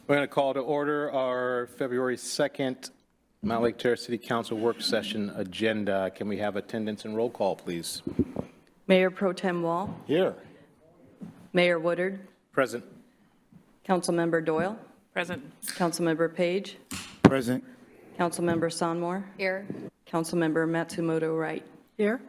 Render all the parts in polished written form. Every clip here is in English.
We're going to call to order our February 2nd Mountlake Terrace City Council work session agenda. Can we have attendance and roll call, please? Mayor Pro Tem Wall. Here. Mayor Woodard. Present. Councilmember Doyle. Present. Councilmember Page. Present. Councilmember Sonmore. Here. Councilmember Matsumoto Wright. Here.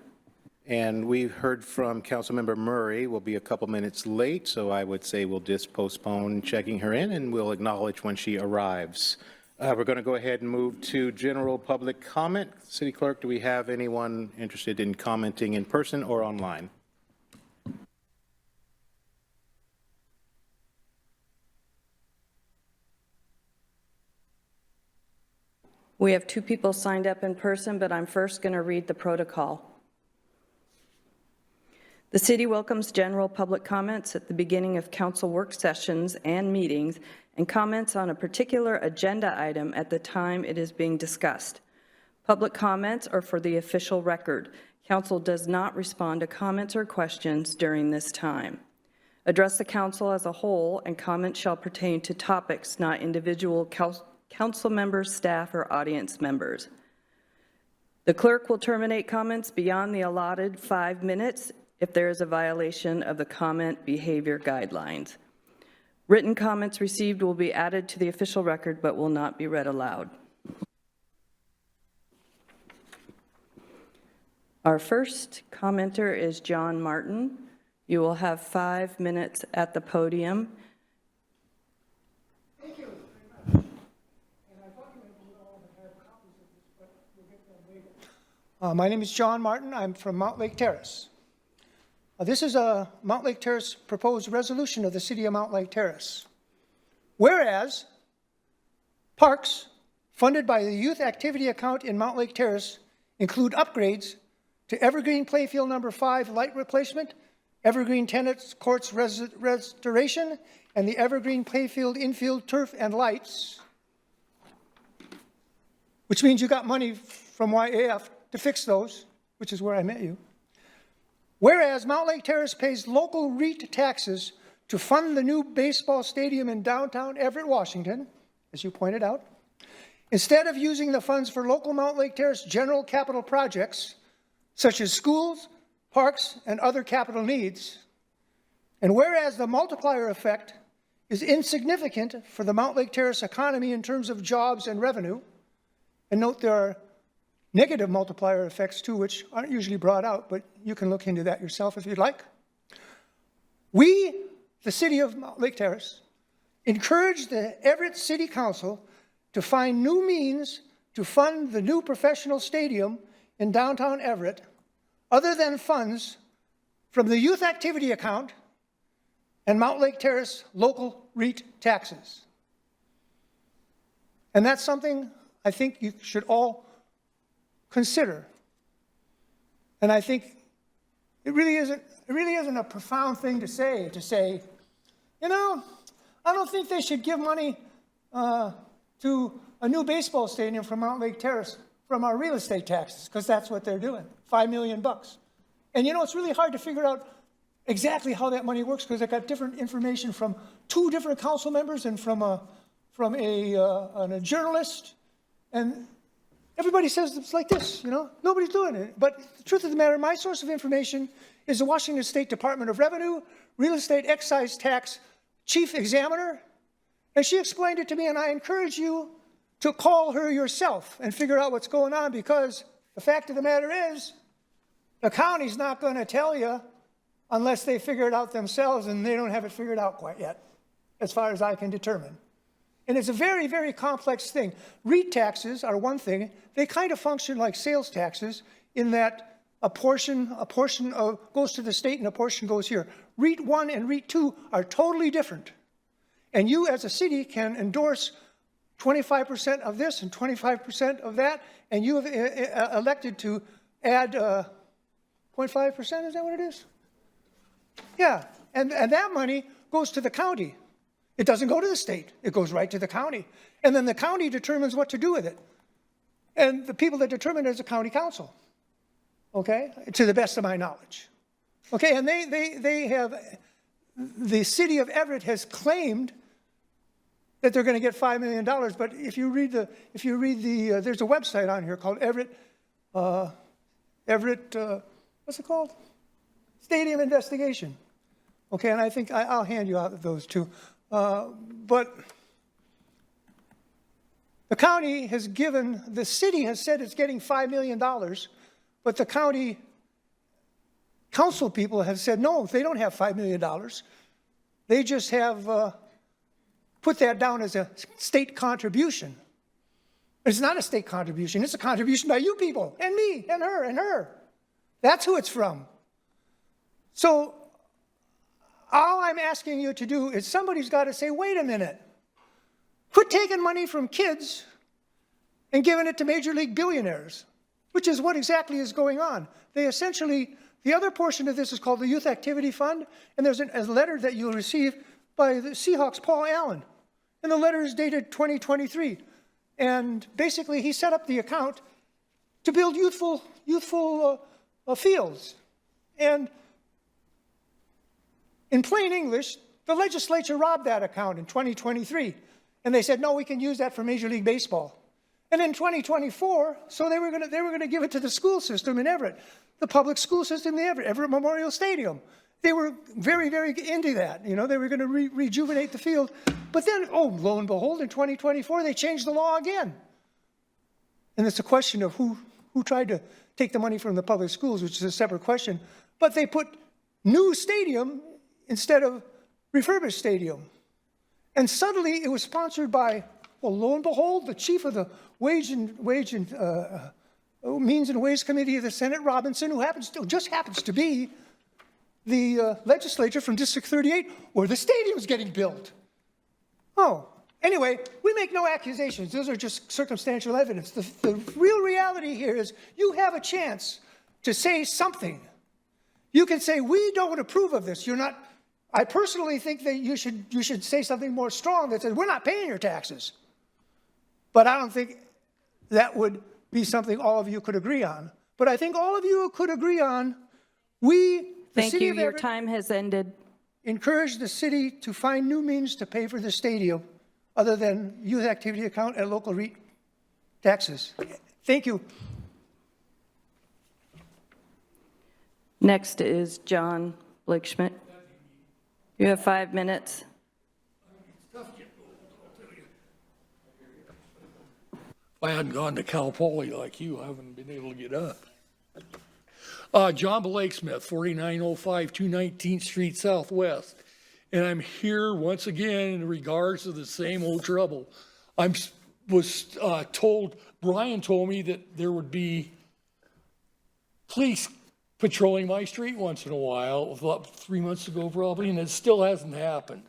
And we've heard from Councilmember Murray. We'll be a couple minutes late, so I would say we'll just postpone checking her in, and we'll acknowledge when she arrives. We're going to go ahead and move to general public comment. City Clerk, do we have anyone interested in commenting in person or online? We have 2 people signed up in person, but I'm first going to read the protocol. The city welcomes general public comments at the beginning of council work sessions and meetings and comments on a particular agenda item at the time it is being discussed. Public comments are for the official record. Council does not respond to comments or questions during this time. Address the council as a whole, and comments shall pertain to topics, not individual council members, staff, or audience members. The clerk will terminate comments beyond the allotted 5 minutes if there is a violation of the comment behavior guidelines. Written comments received will be added to the official record but will not be read aloud. Our first commenter is John Martin. You will have 5 minutes at the podium. Thank you very much. And I thought you would all have copies of this, but we'll get them later. My name is John Martin. I'm from Mountlake Terrace. This is a Mountlake Terrace proposed resolution of the City of Mountlake Terrace. Whereas parks funded by the Youth Activity Account in Mountlake Terrace include upgrades to Evergreen Playfield Number 5 light replacement, Evergreen Tennis Courts restoration, and the Evergreen Playfield infield turf and lights, which means you got money from YAF to fix those, which is where I met you. Whereas Mountlake Terrace pays local REIT taxes to fund the new baseball stadium in downtown Everett, Washington, as you pointed out, instead of using the funds for local Mountlake Terrace general capital projects, such as schools, parks, and other capital needs, and whereas the multiplier effect is insignificant for the Mountlake Terrace economy in terms of jobs and revenue, and note there are negative multiplier effects too, which aren't usually brought out, but you can look into that yourself if you'd like. We, the City of Mountlake Terrace, encourage the Everett City Council to find new means to fund the new professional stadium in downtown Everett, other than funds from the Youth Activity Account and Mountlake Terrace local REIT taxes. And that's something I think you should all consider. And I think it really isn't a profound thing to say, you know, I don't think they should give money to a new baseball stadium from Mountlake Terrace from our real estate taxes, because that's what they're doing, $5 million. And you know, it's really hard to figure out exactly how that money works, because I got different information from 2 different council members and from a journalist, and everybody says it's like this, you know, nobody's doing it. But the truth of the matter, my source of information is the Washington State Department of Revenue, Real Estate Excise Tax Chief Examiner, and she explained it to me, and I encourage you to call her yourself and figure out what's going on, because the fact of the matter is, the county's not going to tell you unless they figure it out themselves, and they don't have it figured out quite yet, as far as I can determine. And it's a very, very complex thing. REIT taxes are one thing. They kind of function like sales taxes in that a portion goes to the state and a portion goes here. REIT 1 and REIT 2 are totally different. And you as a city can endorse 25% of this and 25% of that, and you have elected to add 0.5%, is that what it is? Yeah, and that money goes to the county. It doesn't go to the state. It goes right to the county. And then the county determines what to do with it. And the people that determine it is the county council, okay, to the best of my knowledge. Okay, and they have, the city of Everett has claimed that they're going to get $5 million. But if you read the, there's a website on here called what's it called? Stadium Investigation. Okay, and I think I'll hand you out those two. But the county has given, the city has said it's getting $5 million, but the county council people have said, no, they don't have $5 million. They just have put that down as a state contribution. It's not a state contribution. It's a contribution by you people and me and her and her. That's who it's from. So all I'm asking you to do is somebody's got to say, wait a minute. Quit taking money from kids and giving it to major league billionaires, which is what exactly is going on. They essentially, the other portion of this is called the Youth Activity Fund, and there's a letter that you'll receive by the Seahawks' Paul Allen. And the letter is dated 2023. And basically, he set up the account to build youthful fields. And in plain English, the legislature robbed that account in 2023. And they said, no, we can use that for Major League Baseball. And in 2024, so they were going to give it to the school system in Everett, the public school system in Everett Memorial Stadium. They were very, very into that. You know, they were going to rejuvenate the field. But then, oh, lo and behold, in 2024, they changed the law again. And it's a question of who tried to take the money from the public schools, which is a separate question. But they put new stadium instead of refurbished stadium. And suddenly it was sponsored by, well, lo and behold, the chief of the Means and Ways Committee of the Senate, Robinson, who just happens to be the legislature from District 38, where the stadium's getting built. Oh, anyway, we make no accusations. Those are just circumstantial evidence. The real reality here is you have a chance to say something. You can say, we don't approve of this. You're not. I personally think that you should say something more strong that says, we're not paying your taxes. But I don't think that would be something all of you could agree on. But I think all of you could agree on, Thank you. Your time has ended. Encourage the city to find new means to pay for the stadium other than youth activity account and local REIT taxes. Thank you. Next is John Blake-Schmidt. You have 5 minutes. If I hadn't gone to Cal Poly like you, I wouldn't been able to get up. John Blake-Schmidt, 4905 219th Street Southwest. And I'm here once again in regards to the same old trouble. I was told, Brian told me that there would be police patrolling my street once in a while, about 3 months ago probably, and it still hasn't happened.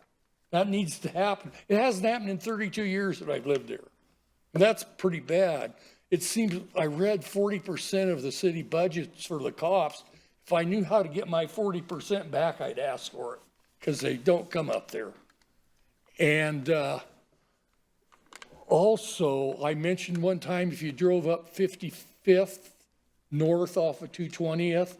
That needs to happen. It hasn't happened in 32 years that I've lived there. And that's pretty bad. It seems, I read 40% of the city budgets for the cops. If I knew how to get my 40% back, I'd ask for it, because they don't come up there. And also, I mentioned one time, if you drove up 55th north off of 220th,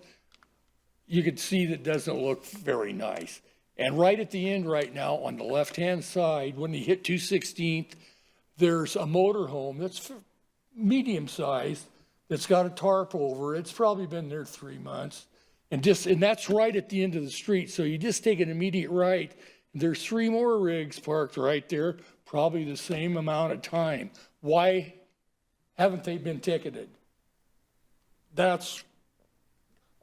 you could see that doesn't look very nice. And right at the end right now, on the left-hand side, when you hit 216th, there's a motorhome that's medium-sized that's got a tarp over it. It's probably been there 3 months. And that's right at the end of the street. So you just take an immediate right. There's 3 more rigs parked right there, probably the same amount of time. Why haven't they been ticketed?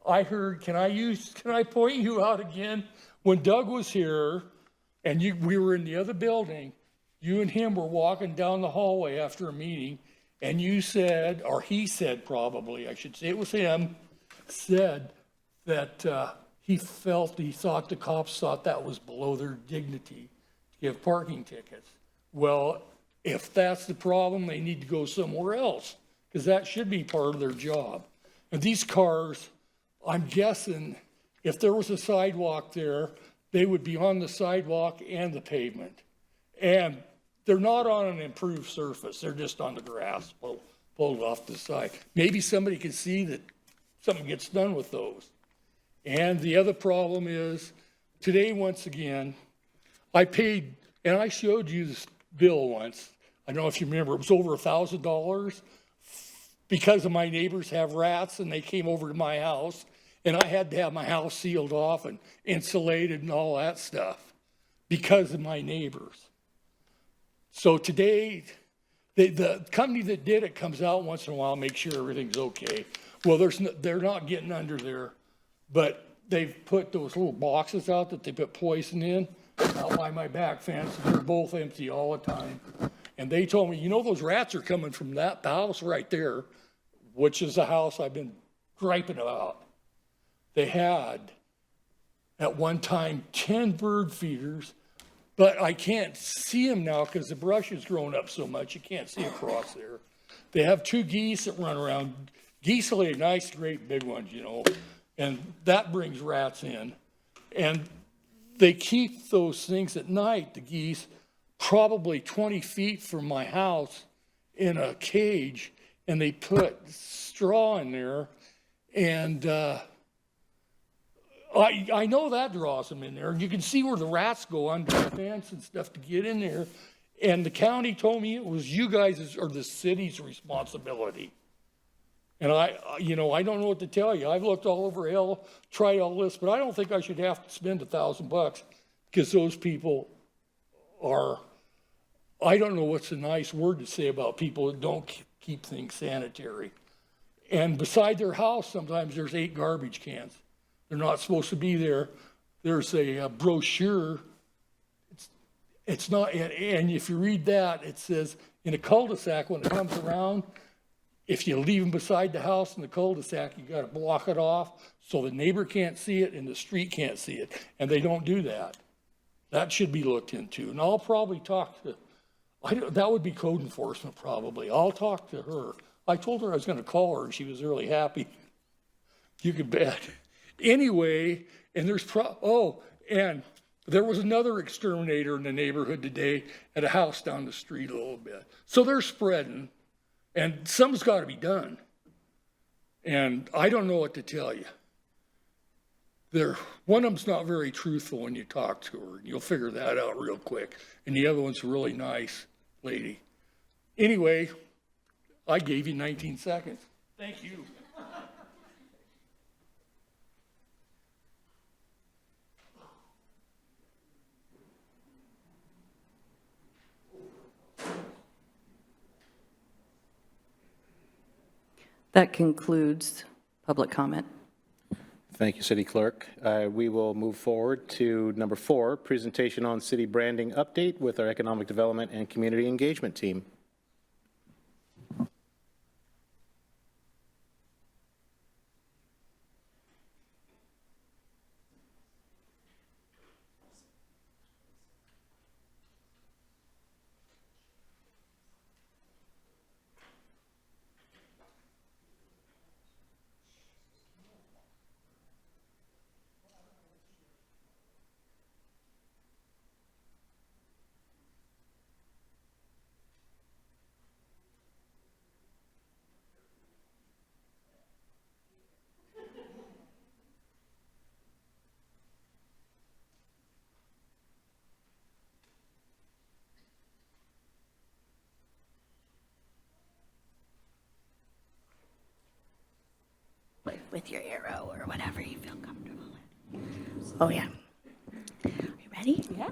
I heard, can I point you out again? When Doug was here and we were in the other building, you and him were walking down the hallway after a meeting, and you said, or he said probably, I should say it was him, said that he thought the cops thought that was below their dignity to give parking tickets. Well, if that's the problem, they need to go somewhere else, because that should be part of their job. And these cars, I'm guessing, if there was a sidewalk there, they would be on the sidewalk and the pavement. And they're not on an improved surface. They're just on the grass, pulled off the side. Maybe somebody can see that something gets done with those. And the other problem is, today, once again, I paid, and I showed you bill once. I don't know if you remember, it was over $1,000 because of my neighbors have rats and they came over to my house and I had to have my house sealed off and insulated and all that stuff because of my neighbors. So today, the company that did it comes out once in a while, make sure everything's okay. Well, they're not getting under there, but they've put those little boxes out that they put poison in out by my back fence. They're both empty all the time. And they told me, you know, those rats are coming from the house right there, which is the house I've been griping about. They had, at one time, 10 bird feeders, but I can't see them now because the brush has grown up so much, you can't see across there. They have 2 geese that run around. Geese lay nice, great big ones, you know, and that brings rats in. And they keep those things at night, the geese, probably 20 feet from my house in a cage, and they put straw in there, and I know that draws them in there. And you can see where the rats go under the fence and stuff to get in there. And the county told me it was you guys or the city's responsibility. And I don't know what to tell you. I've looked all over hell, tried all this, but I don't think I should have to spend $1,000 because those people are, I don't know what's a nice word to say about people that don't keep things sanitary. And beside their house, sometimes there's 8 garbage cans. They're not supposed to be there. There's a brochure. It's not, and if you read that, it says in a cul-de-sac when it comes around, if you leave them beside the house in the cul-de-sac, you got to block it off so the neighbor can't see it and the street can't see it. And they don't do that. That should be looked into. And I'll probably talk to, that would be code enforcement probably. I'll talk to her. I told her I was going to call her and she was really happy. You can bet. Anyway, and there's, and there was another exterminator in the neighborhood today at a house down the street a little bit. So they're spreading, and something's got to be done. And I don't know what to tell you. One of them's not very truthful when you talk to her, and you'll figure that out real quick. And the other one's a really nice lady. Anyway, I gave you 19 seconds. Thank you. That concludes public comment. Thank you, City Clerk. We will move forward to number 4, presentation on city branding update with our Economic Development and Community Engagement team. With your arrow or whatever you feel comfortable with. Oh, yeah. Are you ready? Yeah.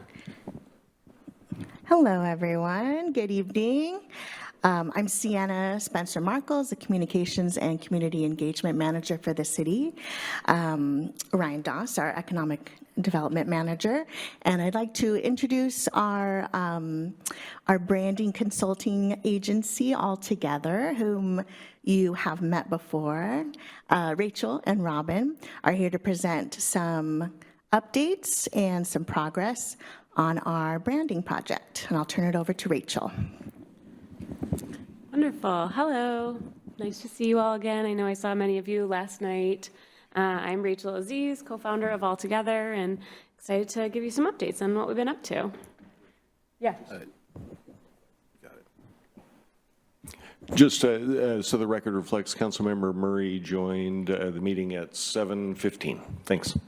Hello, everyone. Good evening. I'm Sienna Spencer-Markles, the Communications and Community Engagement Manager for the city. Ryan Doss, our Economic Development Manager. And I'd like to introduce our branding consulting agency altogether, whom you have met before. Rachel and Robin are here to present some updates and some progress on our branding project. And I'll turn it over to Rachel. Wonderful. Hello. Nice to see you all again. I know I saw many of you last night. I'm Rachel Aziz, co-founder of Altogether, and excited to give you some updates on what we've been up to. Yeah. Just so the record reflects, Councilmember Murray joined the meeting at 7:15. Thanks.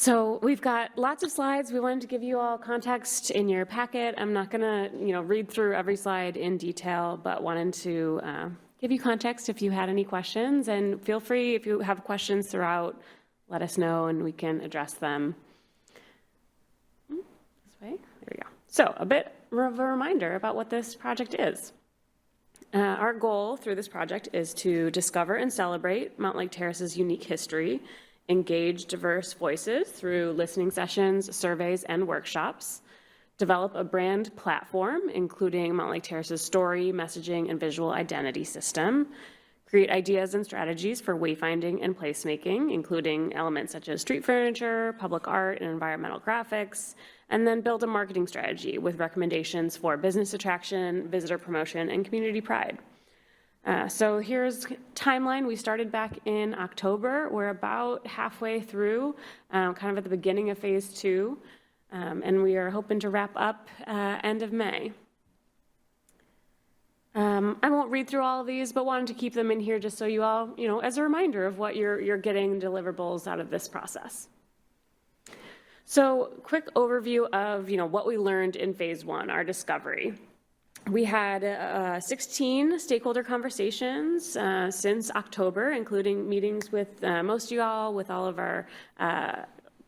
So we've got lots of slides. We wanted to give you all context in your packet. I'm not going to, read through every slide in detail, but wanted to give you context if you had any questions. And feel free, if you have questions throughout, let us know and we can address them. This way. There we go. So a bit of a reminder about what this project is. Our goal through this project is to discover and celebrate Mountlake Terrace's unique history, engage diverse voices through listening sessions, surveys, and workshops, develop a brand platform, including Mountlake Terrace's story, messaging, and visual identity system, create ideas and strategies for wayfinding and placemaking, including elements such as street furniture, public art, and environmental graphics, and then build a marketing strategy with recommendations for business attraction, visitor promotion, and community pride. So here's timeline. We started back in October. We're about halfway through, kind of at the beginning of phase 2, and we are hoping to wrap up end of May. I won't read through all of these, but wanted to keep them in here just so you all, as a reminder of what you're getting deliverables out of this process. So quick overview of, what we learned in phase 1, our discovery. We had 16 stakeholder conversations since October, including meetings with most of you all, with all of our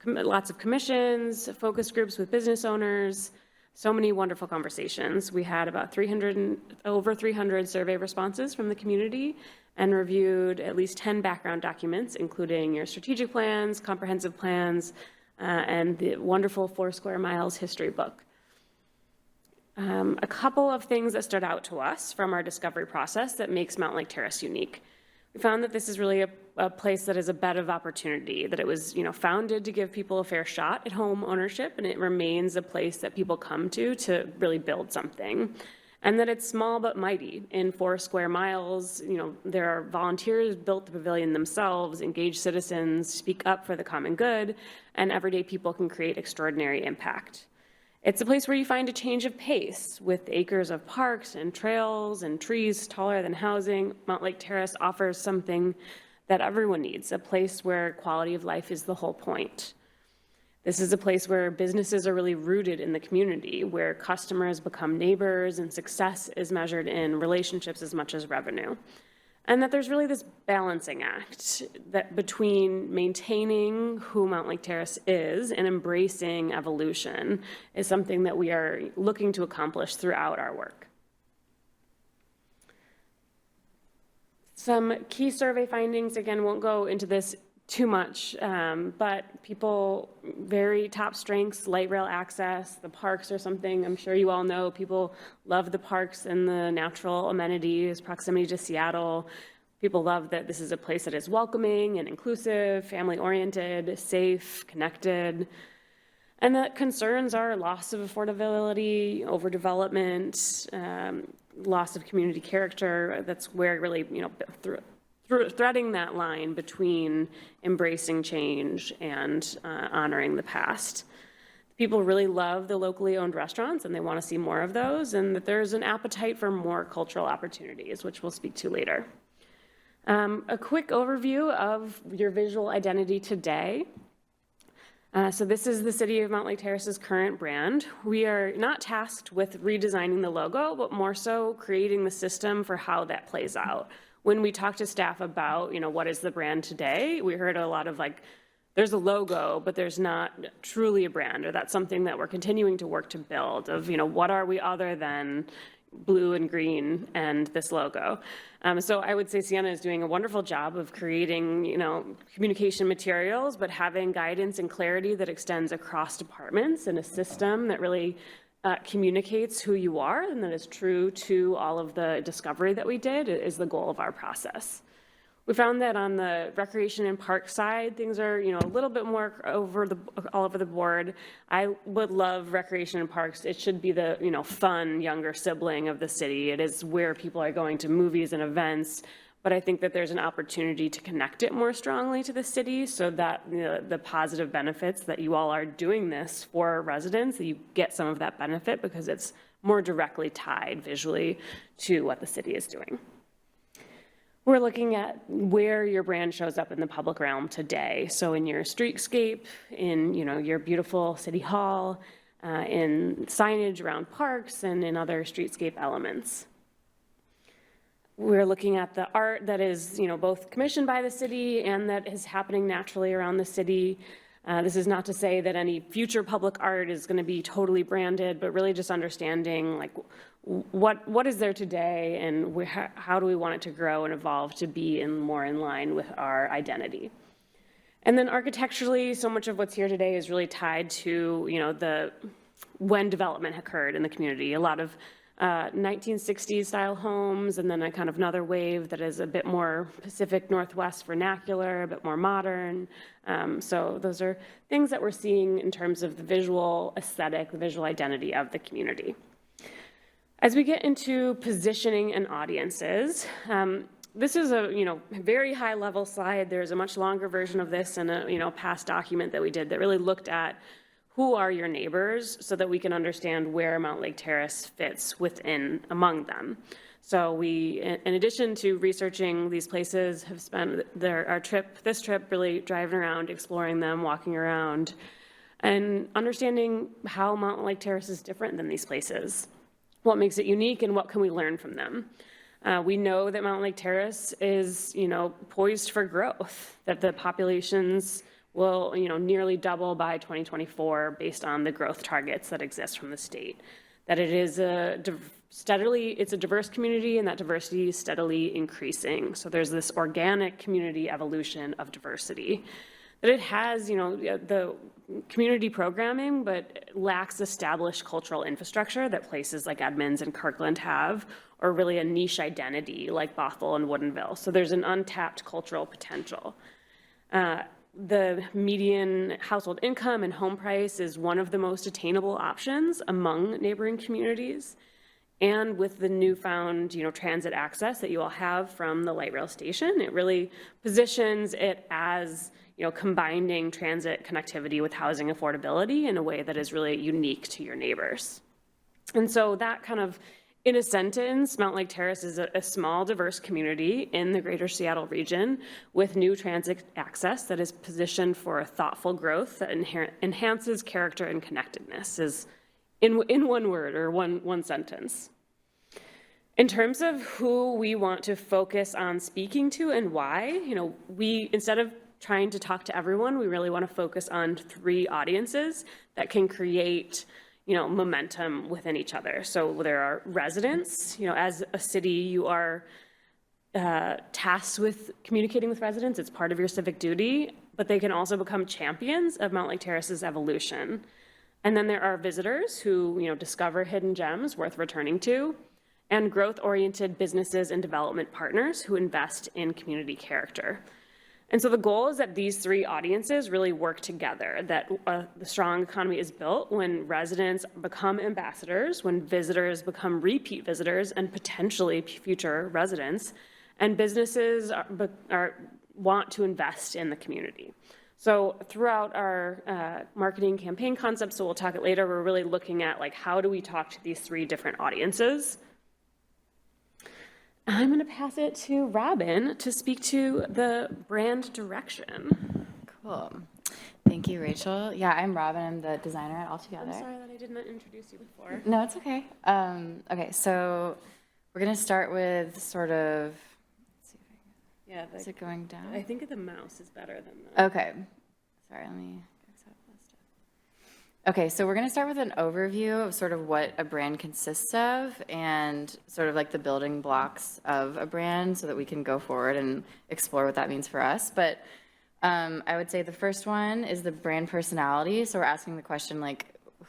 lots of commissions, focus groups with business owners, so many wonderful conversations. We had about over 300 survey responses from the community and reviewed at least 10 background documents, including your strategic plans, comprehensive plans, and the wonderful 4 Square Miles history book. A couple of things that stood out to us from our discovery process that makes Mountlake Terrace unique. We found that this is really a place that is a bed of opportunity, that it was, founded to give people a fair shot at home ownership, and it remains a place that people come to really build something. And that it's small but mighty. In 4 Square Miles, there are volunteers built the pavilion themselves, engaged citizens, speak up for the common good, and everyday people can create extraordinary impact. It's a place where you find a change of pace with acres of parks and trails and trees taller than housing. Mountlake Terrace offers something that everyone needs, a place where quality of life is the whole point. This is a place where businesses are really rooted in the community, where customers become neighbors and success is measured in relationships as much as revenue. And that there's really this balancing act that between maintaining who Mountlake Terrace is and embracing evolution is something that we are looking to accomplish throughout our work. Some key survey findings, again, won't go into this too much, but people, very top strengths, light rail access, the parks are something I'm sure you all know. People love the parks and the natural amenities, proximity to Seattle. People love that this is a place that is welcoming and inclusive, family-oriented, safe, connected. And the concerns are loss of affordability, overdevelopment, loss of community character. That's where really, threading that line between embracing change and honoring the past. People really love the locally owned restaurants and they want to see more of those, and that there's an appetite for more cultural opportunities, which we'll speak to later. A quick overview of your visual identity today. So this is the City of Mountlake Terrace's current brand. We are not tasked with redesigning the logo, but more so creating the system for how that plays out. When we talk to staff about, what is the brand today, we heard a lot of there's a logo, but there's not truly a brand, or that's something that we're continuing to work to build of, what are we other than blue and green and this logo. So I would say Sienna is doing a wonderful job of creating, communication materials, but having guidance and clarity that extends across departments and a system that really communicates who you are and that is true to all of the discovery that we did is the goal of our process. We found that on the recreation and park side, things are, a little bit more all over the board. I would love recreation and parks. It should be the, fun younger sibling of the city. It is where people are going to movies and events. But I think that there's an opportunity to connect it more strongly to the city so that the positive benefits that you all are doing this for residents, that you get some of that benefit because it's more directly tied visually to what the city is doing. We're looking at where your brand shows up in the public realm today. So in your streetscape, in your beautiful city hall, in signage around parks, and in other streetscape elements. We're looking at the art that is both commissioned by the city and that is happening naturally around the city. This is not to say that any future public art is going to be totally branded, but really just understanding like what is there today and how do we want it to grow and evolve to be more in line with our identity. And then architecturally, so much of what's here today is really tied to when development occurred in the community. A lot of 1960s style homes, and then a kind of another wave that is a bit more Pacific Northwest vernacular, a bit more modern. So those are things that we're seeing in terms of the visual aesthetic, the visual identity of the community. As we get into positioning and audiences, this is a very high level slide. There's a much longer version of this in a past document that we did that really looked at who are your neighbors so that we can understand where Mountlake Terrace fits among them. So we, in addition to researching these places, have spent this trip really driving around, exploring them, walking around, and understanding how Mountlake Terrace is different than these places. What makes it unique and what can we learn from them? We know that Mountlake Terrace is, poised for growth, that the populations will, nearly double by 2024 based on the growth targets that exist from the state. That it is it's a diverse community, and that diversity is steadily increasing. So there's this organic community evolution of diversity. That it has, the community programming, but lacks established cultural infrastructure that places like Edmonds and Kirkland have, or really a niche identity like Bothell and Woodinville. So there's an untapped cultural potential. The median household income and home price is one of the most attainable options among neighboring communities. And with the newfound, transit access that you all have from the light rail station, it really positions it as, combining transit connectivity with housing affordability in a way that is really unique to your neighbors. And so that kind of, in a sentence, Mountlake Terrace is a small, diverse community in the greater Seattle region with new transit access that is positioned for a thoughtful growth that enhances character and connectedness, is in one word or one sentence. In terms of who we want to focus on speaking to and why, we, instead of trying to talk to everyone, we really want to focus on 3 audiences that can create momentum within each other. So there are residents, as a city, you are tasked with communicating with residents. It's part of your civic duty, but they can also become champions of Mountlake Terrace's evolution. And then there are visitors who, discover hidden gems worth returning to, and growth-oriented businesses and development partners who invest in community character. And so the goal is that these 3 audiences really work together, that the strong economy is built when residents become ambassadors, when visitors become repeat visitors and potentially future residents, and businesses want to invest in the community. So throughout our marketing campaign concepts, so we'll talk it later, we're really looking at how do we talk to these 3 different audiences. I'm going to pass it to Robin to speak to the brand direction. Cool. Thank you, Rachel. Yeah, I'm Robin. I'm the designer at Altogether. I'm sorry that I did not introduce you before. No, it's okay. Okay, so we're going to start with sort of, let's see if I can, is it going down? I think the mouse is better than the... Okay. Sorry, let me accept this stuff. Okay, so we're going to start with an overview of sort of what a brand consists of and sort of like the building blocks of a brand so that we can go forward and explore what that means for us. But I would say the first one is the brand personality. So we're asking the question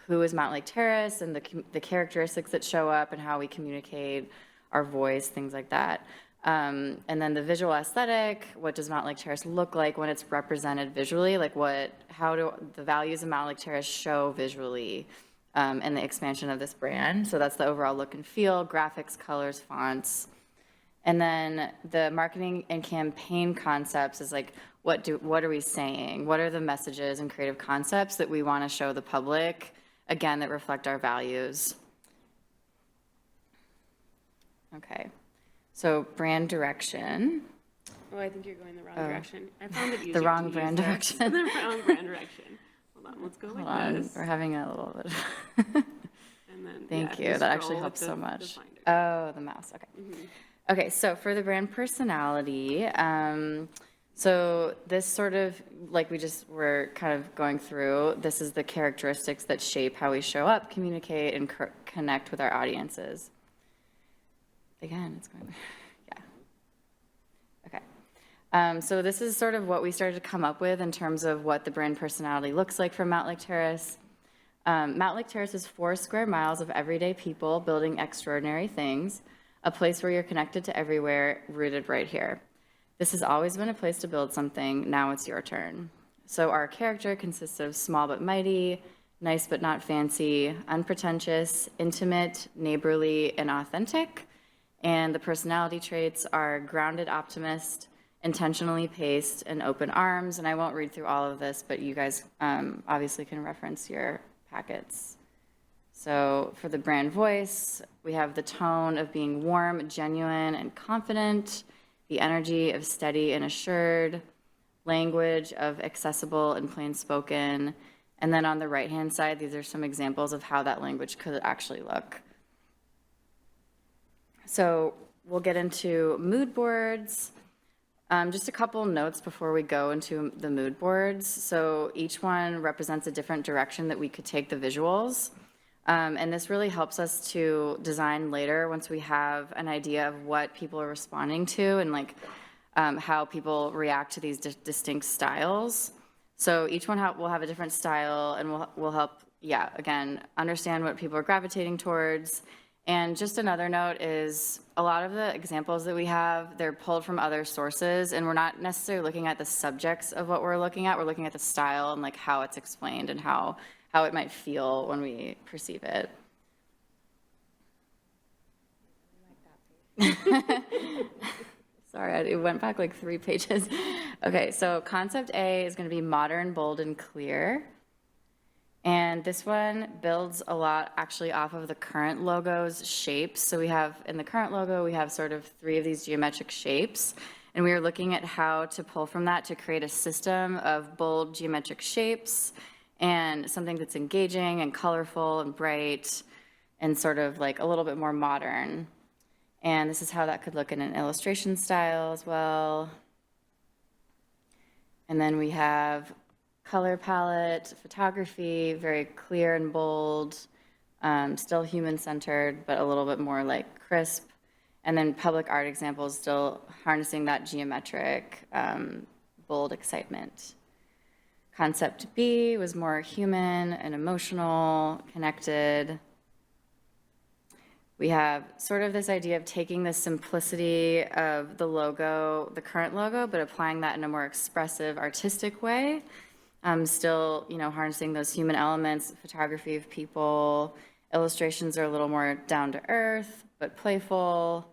who is Mountlake Terrace and the characteristics that show up and how we communicate our voice, things like that. And then the visual aesthetic, what does Mountlake Terrace look like when it's represented visually? How do the values of Mountlake Terrace show visually in the expansion of this brand? So that's the overall look and feel, graphics, colors, fonts. And then the marketing and campaign concepts is what are we saying? What are the messages and creative concepts that we want to show the public, again, that reflect our values? Okay. So brand direction. Oh, I think you're going the wrong direction. I found it easier The to wrong use brand this. direction. The wrong brand direction. Hold on, let's go Hold like on, this. we're having a little bit of, And then, thank yeah, you, you that actually scroll helps with so the much. finder. Oh, the mouse, okay. Okay, so for the brand personality, so this sort of, like we just were kind of going through, this is the characteristics that shape how we show up, communicate, and connect with our audiences. Again, it's going, yeah. Okay. So this is sort of what we started to come up with in terms of what the brand personality looks like for Mountlake Terrace. Mountlake Terrace is 4 square miles of everyday people building extraordinary things, a place where you're connected to everywhere, rooted right here. This has always been a place to build something, now it's your turn. So our character consists of small but mighty, nice but not fancy, unpretentious, intimate, neighborly, and authentic. And the personality traits are grounded optimist, intentionally paced, and open arms. And I won't read through all of this, but you guys obviously can reference your packets. So for the brand voice, we have the tone of being warm, genuine, and confident, the energy of steady and assured, language of accessible and plain spoken. And then on the right-hand side, these are some examples of how that language could actually look. So we'll get into mood boards. Just a couple notes before we go into the mood boards. So each one represents a different direction that we could take the visuals. And this really helps us to design later once we have an idea of what people are responding to and like how people react to these distinct styles. So each one will have a different style and will help, yeah, again, understand what people are gravitating towards. And just another note is a lot of the examples that we have, they're pulled from other sources, and we're not necessarily looking at the subjects of what we're looking at. We're looking at the style and like how it's explained and how it might feel when we perceive it. Sorry, it went back like 3 pages. Okay, so concept A is going to be modern, bold, and clear. And this one builds a lot actually off of the current logo's shapes. So we have, in the current logo, we have sort of 3 of these geometric shapes. And we are looking at how to pull from that to create a system of bold geometric shapes and something that's engaging and colorful and bright and sort of like a little bit more modern. And this is how that could look in an illustration style as well. And then we have color palette, photography, very clear and bold, still human-centered, but a little bit more like crisp. And then public art examples, still harnessing that geometric, bold excitement. Concept B was more human and emotional, connected. We have sort of this idea of taking the simplicity of the logo, the current logo, but applying that in a more expressive, artistic way. Still, you know, harnessing those human elements, photography of people. Illustrations are a little more down to earth, but playful.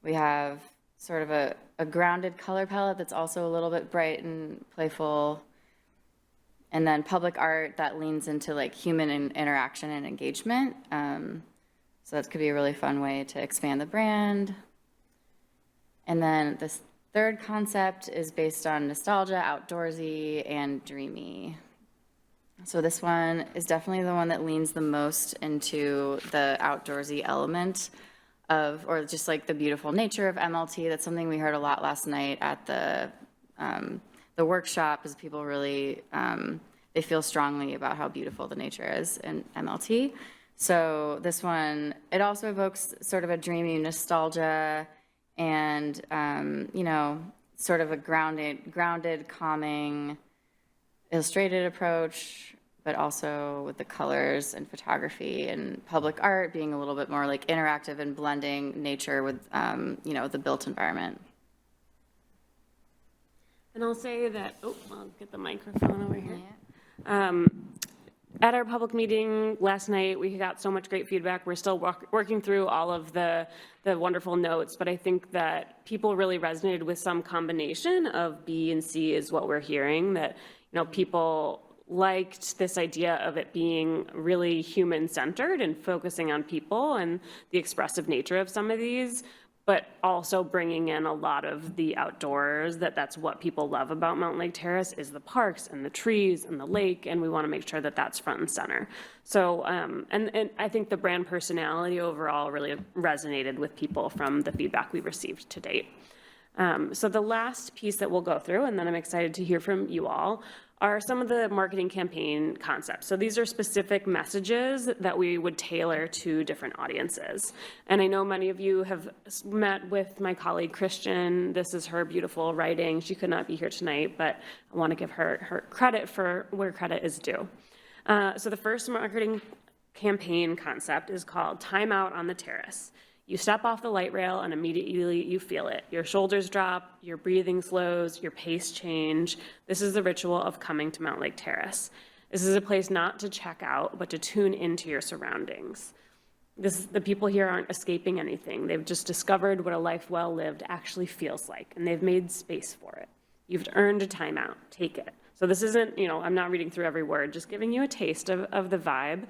We have sort of a grounded color palette that's also a little bit bright and playful. And then public art that leans into like human interaction and engagement. So that could be a really fun way to expand the brand. And then this third concept is based on nostalgia, outdoorsy, and dreamy. So this one is definitely the one that leans the most into the outdoorsy element of, or just like the beautiful nature of MLT. That's something we heard a lot last night at the workshop, is people really, they feel strongly about how beautiful the nature is in MLT. So this one, it also evokes sort of a dreamy nostalgia and, you know, sort of a grounded, calming, illustrated approach, but also with the colors and photography and public art being a little bit more like interactive and blending nature with, you know, the built environment. And I'll say that, oh, I'll get the microphone over here. At our public meeting last night, we got so much great feedback. We're still working through all of the wonderful notes, but I think that people really resonated with some combination of B and C is what we're hearing, that, you know, people liked this idea of it being really human-centered and focusing on people and the expressive nature of some of these, but also bringing in a lot of the outdoors, that's what people love about Mountlake Terrace is the parks and the trees and the lake, and we want to make sure that that's front and center. So, and I think the brand personality overall really resonated with people from the feedback we received to date. So the last piece that we'll go through, and then I'm excited to hear from you all, are some of the marketing campaign concepts. So these are specific messages that we would tailor to different audiences. And I know many of you have met with my colleague Christian. This is her beautiful writing. She could not be here tonight, but I want to give her credit for where credit is due. So the first marketing campaign concept is called Time Out on the Terrace. You step off the light rail and immediately you feel it. Your shoulders drop, your breathing slows, your pace change. This is the ritual of coming to Mountlake Terrace. This is a place not to check out, but to tune into your surroundings. The people here aren't escaping anything. They've just discovered what a life well lived actually feels like, and they've made space for it. You've earned a timeout. Take it. So this isn't, I'm not reading through every word, just giving you a taste of the vibe.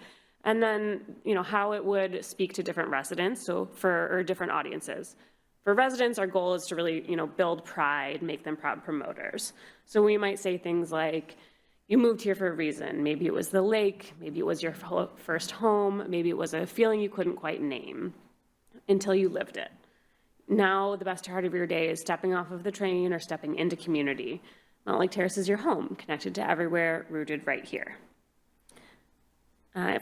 And then, how it would speak to different residents, or different audiences. For residents, our goal is to really, build pride, make them proud promoters. So we might say things like, you moved here for a reason. Maybe it was the lake, maybe it was your first home, maybe it was a feeling you couldn't quite name until you lived it. Now, the best part of your day is stepping off of the train or stepping into community. Mountlake Terrace is your home, connected to everywhere, rooted right here.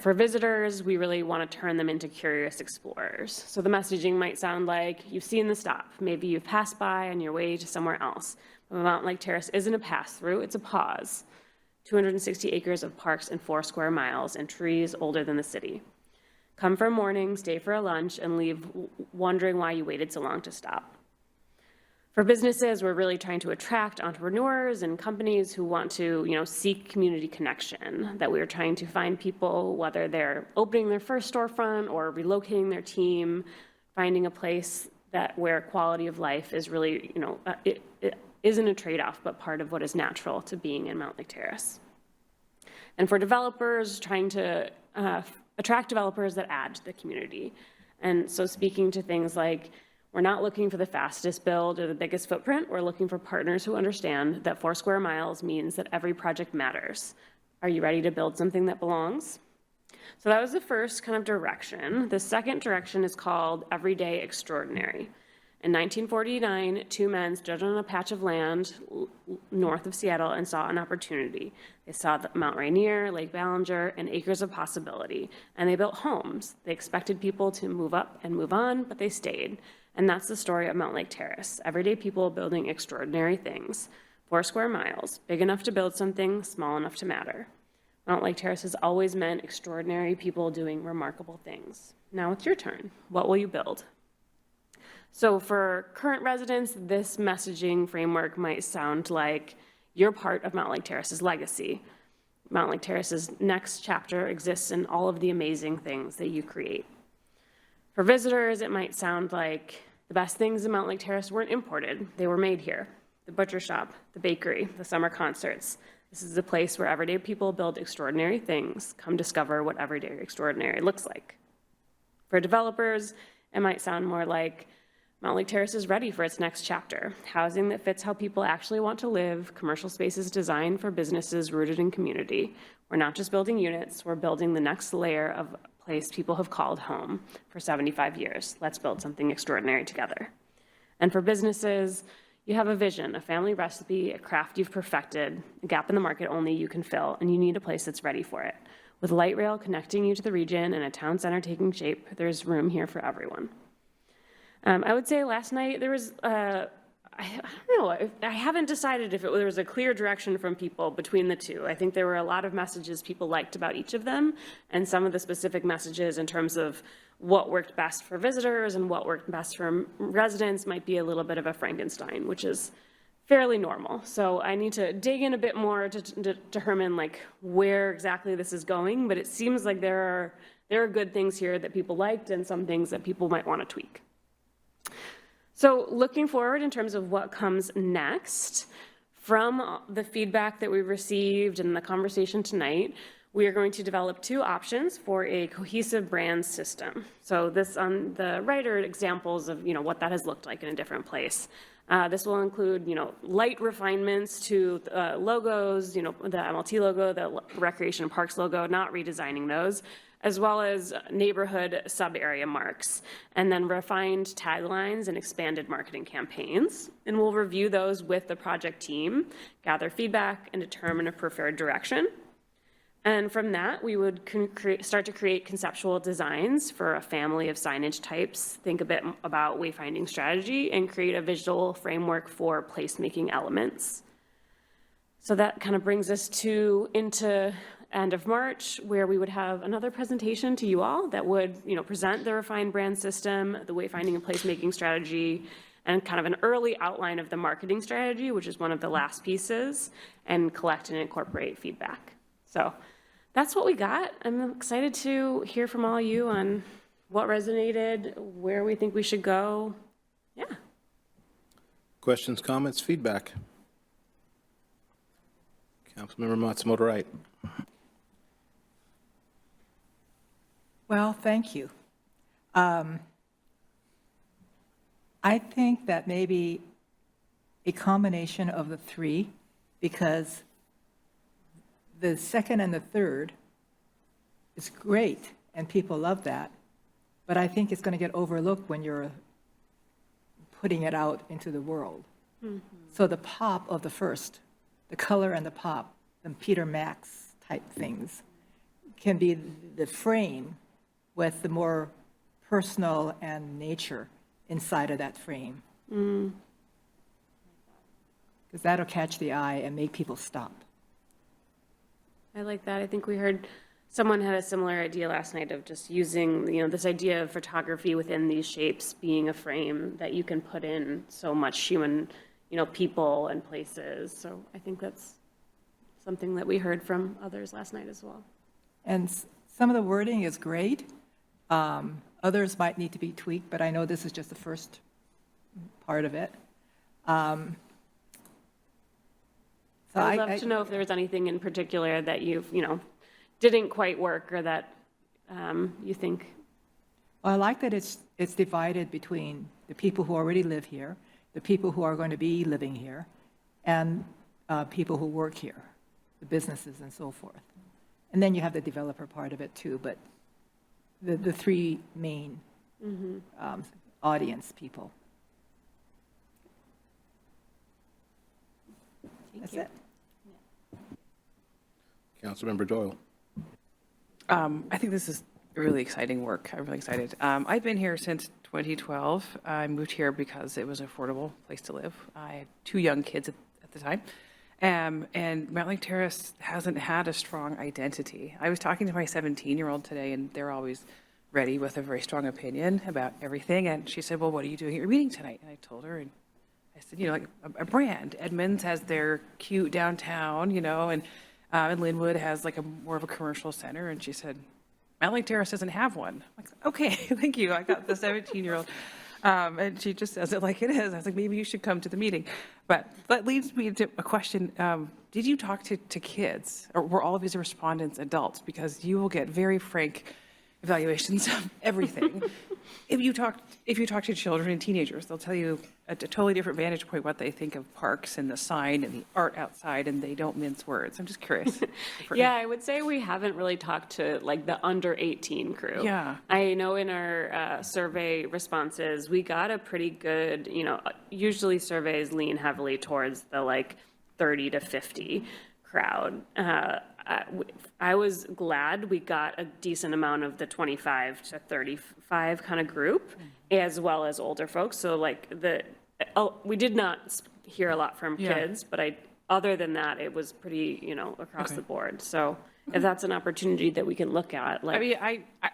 For visitors, we really want to turn them into curious explorers. So the messaging might sound like, you've seen the stop. Maybe you've passed by on your way to somewhere else. But Mountlake Terrace isn't a pass-through, it's a pause. 260 acres of parks and 4 square miles and trees older than the city. Come for a morning, stay for a lunch, and leave wondering why you waited so long to stop. For businesses, we're really trying to attract entrepreneurs and companies who want to, seek community connection, that we're trying to find people, whether they're opening their first storefront or relocating their team, finding a place where quality of life is really, it isn't a trade-off, but part of what is natural to being in Mountlake Terrace. And for developers, trying to attract developers that add to the community. And so speaking to things like, we're not looking for the fastest build or the biggest footprint. We're looking for partners who understand that 4 square miles means that every project matters. Are you ready to build something that belongs? So that was the first kind of direction. The second direction is called Everyday Extraordinary. In 1949, 2 men stood on a patch of land north of Seattle and saw an opportunity. They saw Mount Rainier, Lake Ballinger, and acres of possibility, and they built homes. They expected people to move up and move on, but they stayed. And that's the story of Mountlake Terrace. Everyday people building extraordinary things. 4 square miles, big enough to build something, small enough to matter. Mountlake Terrace has always meant extraordinary people doing remarkable things. Now it's your turn. What will you build? So for current residents, this messaging framework might sound like you're part of Mountlake Terrace's legacy. Mountlake Terrace's next chapter exists in all of the amazing things that you create. For visitors, it might sound like the best things in Mountlake Terrace weren't imported. They were made here. The butcher shop, the bakery, the summer concerts. This is a place where everyday people build extraordinary things. Come discover what everyday extraordinary looks like. For developers, it might sound more like Mountlake Terrace is ready for its next chapter. Housing that fits how people actually want to live, commercial spaces designed for businesses rooted in community. We're not just building units, we're building the next layer of a place people have called home for 75 years. Let's build something extraordinary together. And for businesses, you have a vision, a family recipe, a craft you've perfected, a gap in the market only you can fill, and you need a place that's ready for it. With light rail connecting you to the region and a town center taking shape, there's room here for everyone. I would say last night there was, I don't know, I haven't decided if there was a clear direction from people between the two. I think there were a lot of messages people liked about each of them, and some of the specific messages in terms of what worked best for visitors and what worked best for residents might be a little bit of a Frankenstein, which is fairly normal. So I need to dig in a bit more to determine like where exactly this is going, but it seems like there are good things here that people liked and some things that people might want to tweak. So looking forward in terms of what comes next, from the feedback that we received and the conversation tonight, We are going to develop 2 options for a cohesive brand system. So this on the right are examples of, what that has looked like in a different place. This will include, light refinements to logos, the MLT logo, the Recreation and Parks logo, not redesigning those, as well as neighborhood sub-area marks, and then refined taglines and expanded marketing campaigns. And we'll review those with the project team, gather feedback, and determine a preferred direction. And from that, we would start to create conceptual designs for a family of signage types, think a bit about wayfinding strategy, and create a visual framework for placemaking elements. So that kind of brings us into end of March, where we would have another presentation to you all that would, present the refined brand system, the wayfinding and placemaking strategy, and kind of an early outline of the marketing strategy, which is one of the last pieces, and collect and incorporate feedback. So that's what we got. I'm excited to hear from all of you on what resonated, where we think we should go. Yeah. Questions, comments, feedback? Councilmember Matsumoto Wright. Well, thank you. I think that maybe a combination of the 3, because the second and the third is great, and people love that, but I think it's going to get overlooked when you're putting it out into the world. Mm-hmm. So the pop of the first, the color and the pop, the Peter Max type things, can be the frame with the more personal and nature inside of that frame. Because that'll catch the eye and make people stop. I like that. I think we heard someone had a similar idea last night of just using, this idea of photography within these shapes being a frame that you can put in so much human, people and places. So I think that's something that we heard from others last night as well. And some of the wording is great. Others might need to be tweaked, but I know this is just the first part of it. So I'd love to know if there was anything in particular that you've, didn't quite work or that you think. Well, I like that it's divided between the people who already live here, the people who are going to be living here, and people who work here, the businesses and so forth. And then you have the developer part of it too, but the 3 main audience people. That's it. Councilmember Doyle. I think this is really exciting work. I'm really excited. I've been here since 2012. I moved here because it was an affordable place to live. I had 2 young kids at the time. And Mountlake Terrace hasn't had a strong identity. I was talking to my 17-year-old today, and they're always ready with a very strong opinion about everything. And she said, well, what are you doing at your meeting tonight? And I told her, and I said, like a brand. Edmonds has their cute downtown, and Linwood has like more of a commercial center. And she said, Mountlake Terrace doesn't have one. I'm like, okay, thank you. I got the 17-year-old. And she just says it like it is. I was like, maybe you should come to the meeting. But that leads me to a question. Did you talk to kids, or were all of these respondents adults? Because you will get very frank evaluations of everything. If you talk to children and teenagers, they'll tell you at a totally different vantage point what they think of parks and the sign and the art outside, and they don't mince words. I'm just curious. Yeah, I would say we haven't really talked to like the under 18 crew. Yeah. I know in our survey responses, we got a pretty good, usually surveys lean heavily towards the like 30 to 50 crowd. I was glad we got a decent amount of the 25 to 35 kind of group, as well as older folks. So like we did not hear a lot from kids, but other than that, it was pretty, across the board. So if that's an opportunity that we can look at. Like, I mean,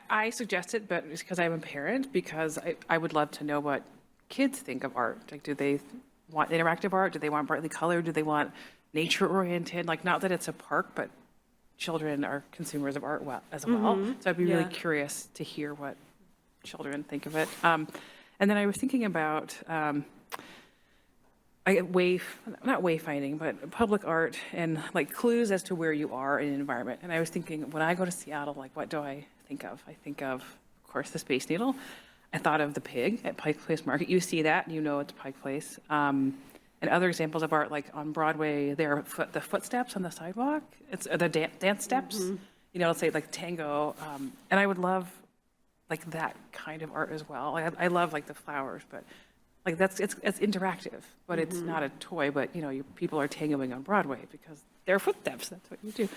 I suggest it, but it's because I'm a parent, because I would love to know what kids think of art. Like, do they want interactive art? Do they want brightly colored? Do they want nature-oriented? Like, not that it's a park, but children are consumers of art as well. So I'd be really curious to hear what children think of it. And then I was thinking about not wayfinding, but public art and like clues as to where you are in an environment. And I was thinking, when I go to Seattle, like, what do I think of? I think of course, the Space Needle. I thought of the pig at Pike Place Market. You see that, and you know it's Pike Place. And other examples of art, like on Broadway, there are the footsteps on the sidewalk. It's the dance steps. You know, let's say like tango. And I would love like that kind of art as well. I love like the flowers, but like it's interactive, but it's not a toy. But you know, people are tangoing on Broadway because they're footsteps. That's what you do.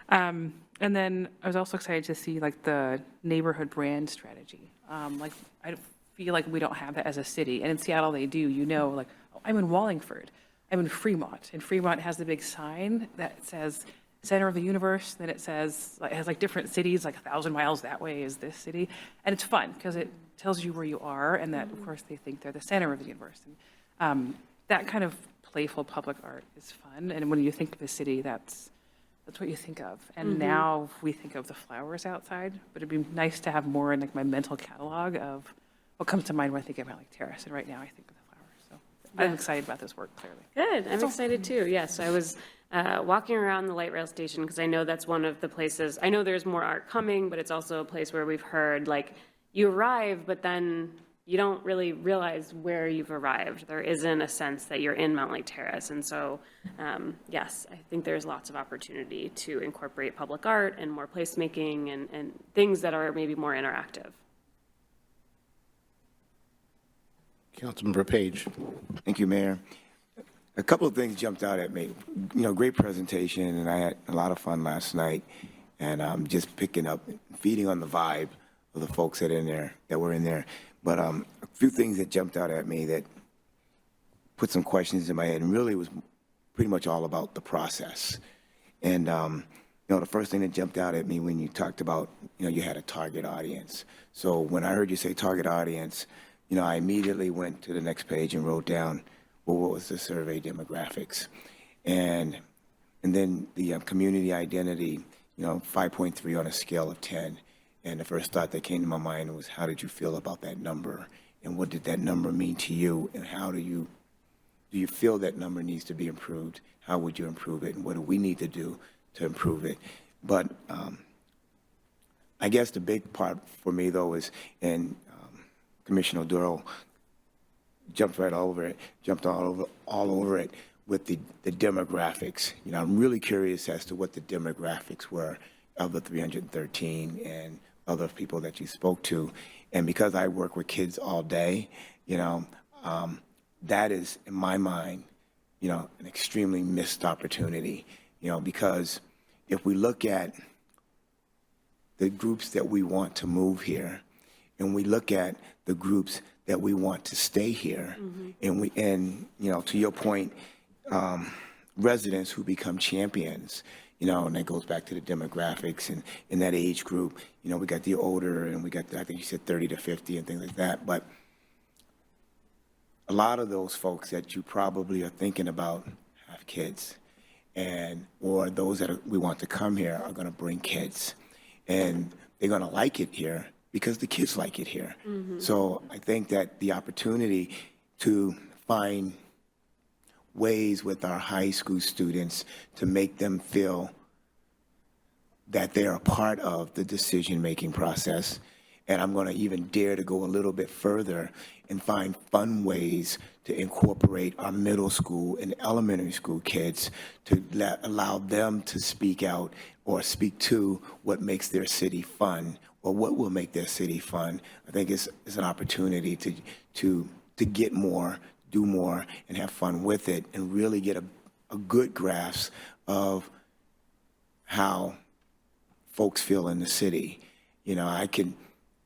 And then I was also excited to see like the neighborhood brand strategy. Like I feel like we don't have that as a city, and in Seattle they do. You know, like oh, I'm in Wallingford, I'm in Fremont, and Fremont has the big sign that says center of the universe. Then it says it has like different cities, like 1,000 miles that way is this city, and it's fun because it tells you where you are, and that of course they think they're the center of the universe. And that kind of playful public art is fun, and when you think of a city, that's what you think of. And now we think of the flowers outside, but it'd be nice to have more in like my mental catalog of what comes to mind when I think about like Terrace. And right now I think of the flowers. So I'm excited about this work, clearly. Good. I'm excited too. Yes, I was walking around the light rail station because I know that's one of the places. I know there's more art coming, but it's also a place where we've heard like you arrive, but then you don't really realize where you've arrived. There isn't a sense that you're in Mountlake Terrace. And so, yes, I think there's lots of opportunity to incorporate public art and more placemaking and things that are maybe more interactive. Councilmember Page. Thank you, Mayor. A couple of things jumped out at me. You know, great presentation, and I had a lot of fun last night. And I'm just picking up, feeding on the vibe of the folks that were in there. But a few things that jumped out at me that put some questions in my head, and really was pretty much all about the process. And you know, the first thing that jumped out at me when you talked about, you know, you had a target audience. So when I heard you say target audience, you know, I immediately went to the next page and wrote down, well, what was the survey demographics? And then the community identity, you know, 5.3 on a scale of 10. And the first thought that came to my mind was, how did you feel about that number? And what did that number mean to you? And how do you feel that number needs to be improved? How would you improve it? And what do we need to do to improve it? But I guess the big part for me, though, is, and Commissioner Durrell jumped all over it with the demographics. You know, I'm really curious as to what the demographics were of the 313 and other people that you spoke to. And because I work with kids all day, you know, that is, in my mind, you know, an extremely missed opportunity, you know, because if we look at the groups that we want to move here, and we look at the groups that we want to stay here, and you know, to your point, residents who become champions, you know, and that goes back to the demographics and in that age group. You know, we got the older, and we got I think you said 30 to 50 and things like that. But a lot of those folks that you probably are thinking about have kids, or those that we want to come here are going to bring kids, and they're going to like it here because the kids like it here. So I think that the opportunity to find ways with our high school students to make them feel that they're a part of the decision-making process. And I'm going to even dare to go a little bit further and find fun ways to incorporate our middle school and elementary school kids to allow them to speak out or speak to what makes their city fun, or what will make their city fun. I think it's an opportunity to get more, do more, and have fun with it, and really get a good grasp of how folks feel in the city. You know,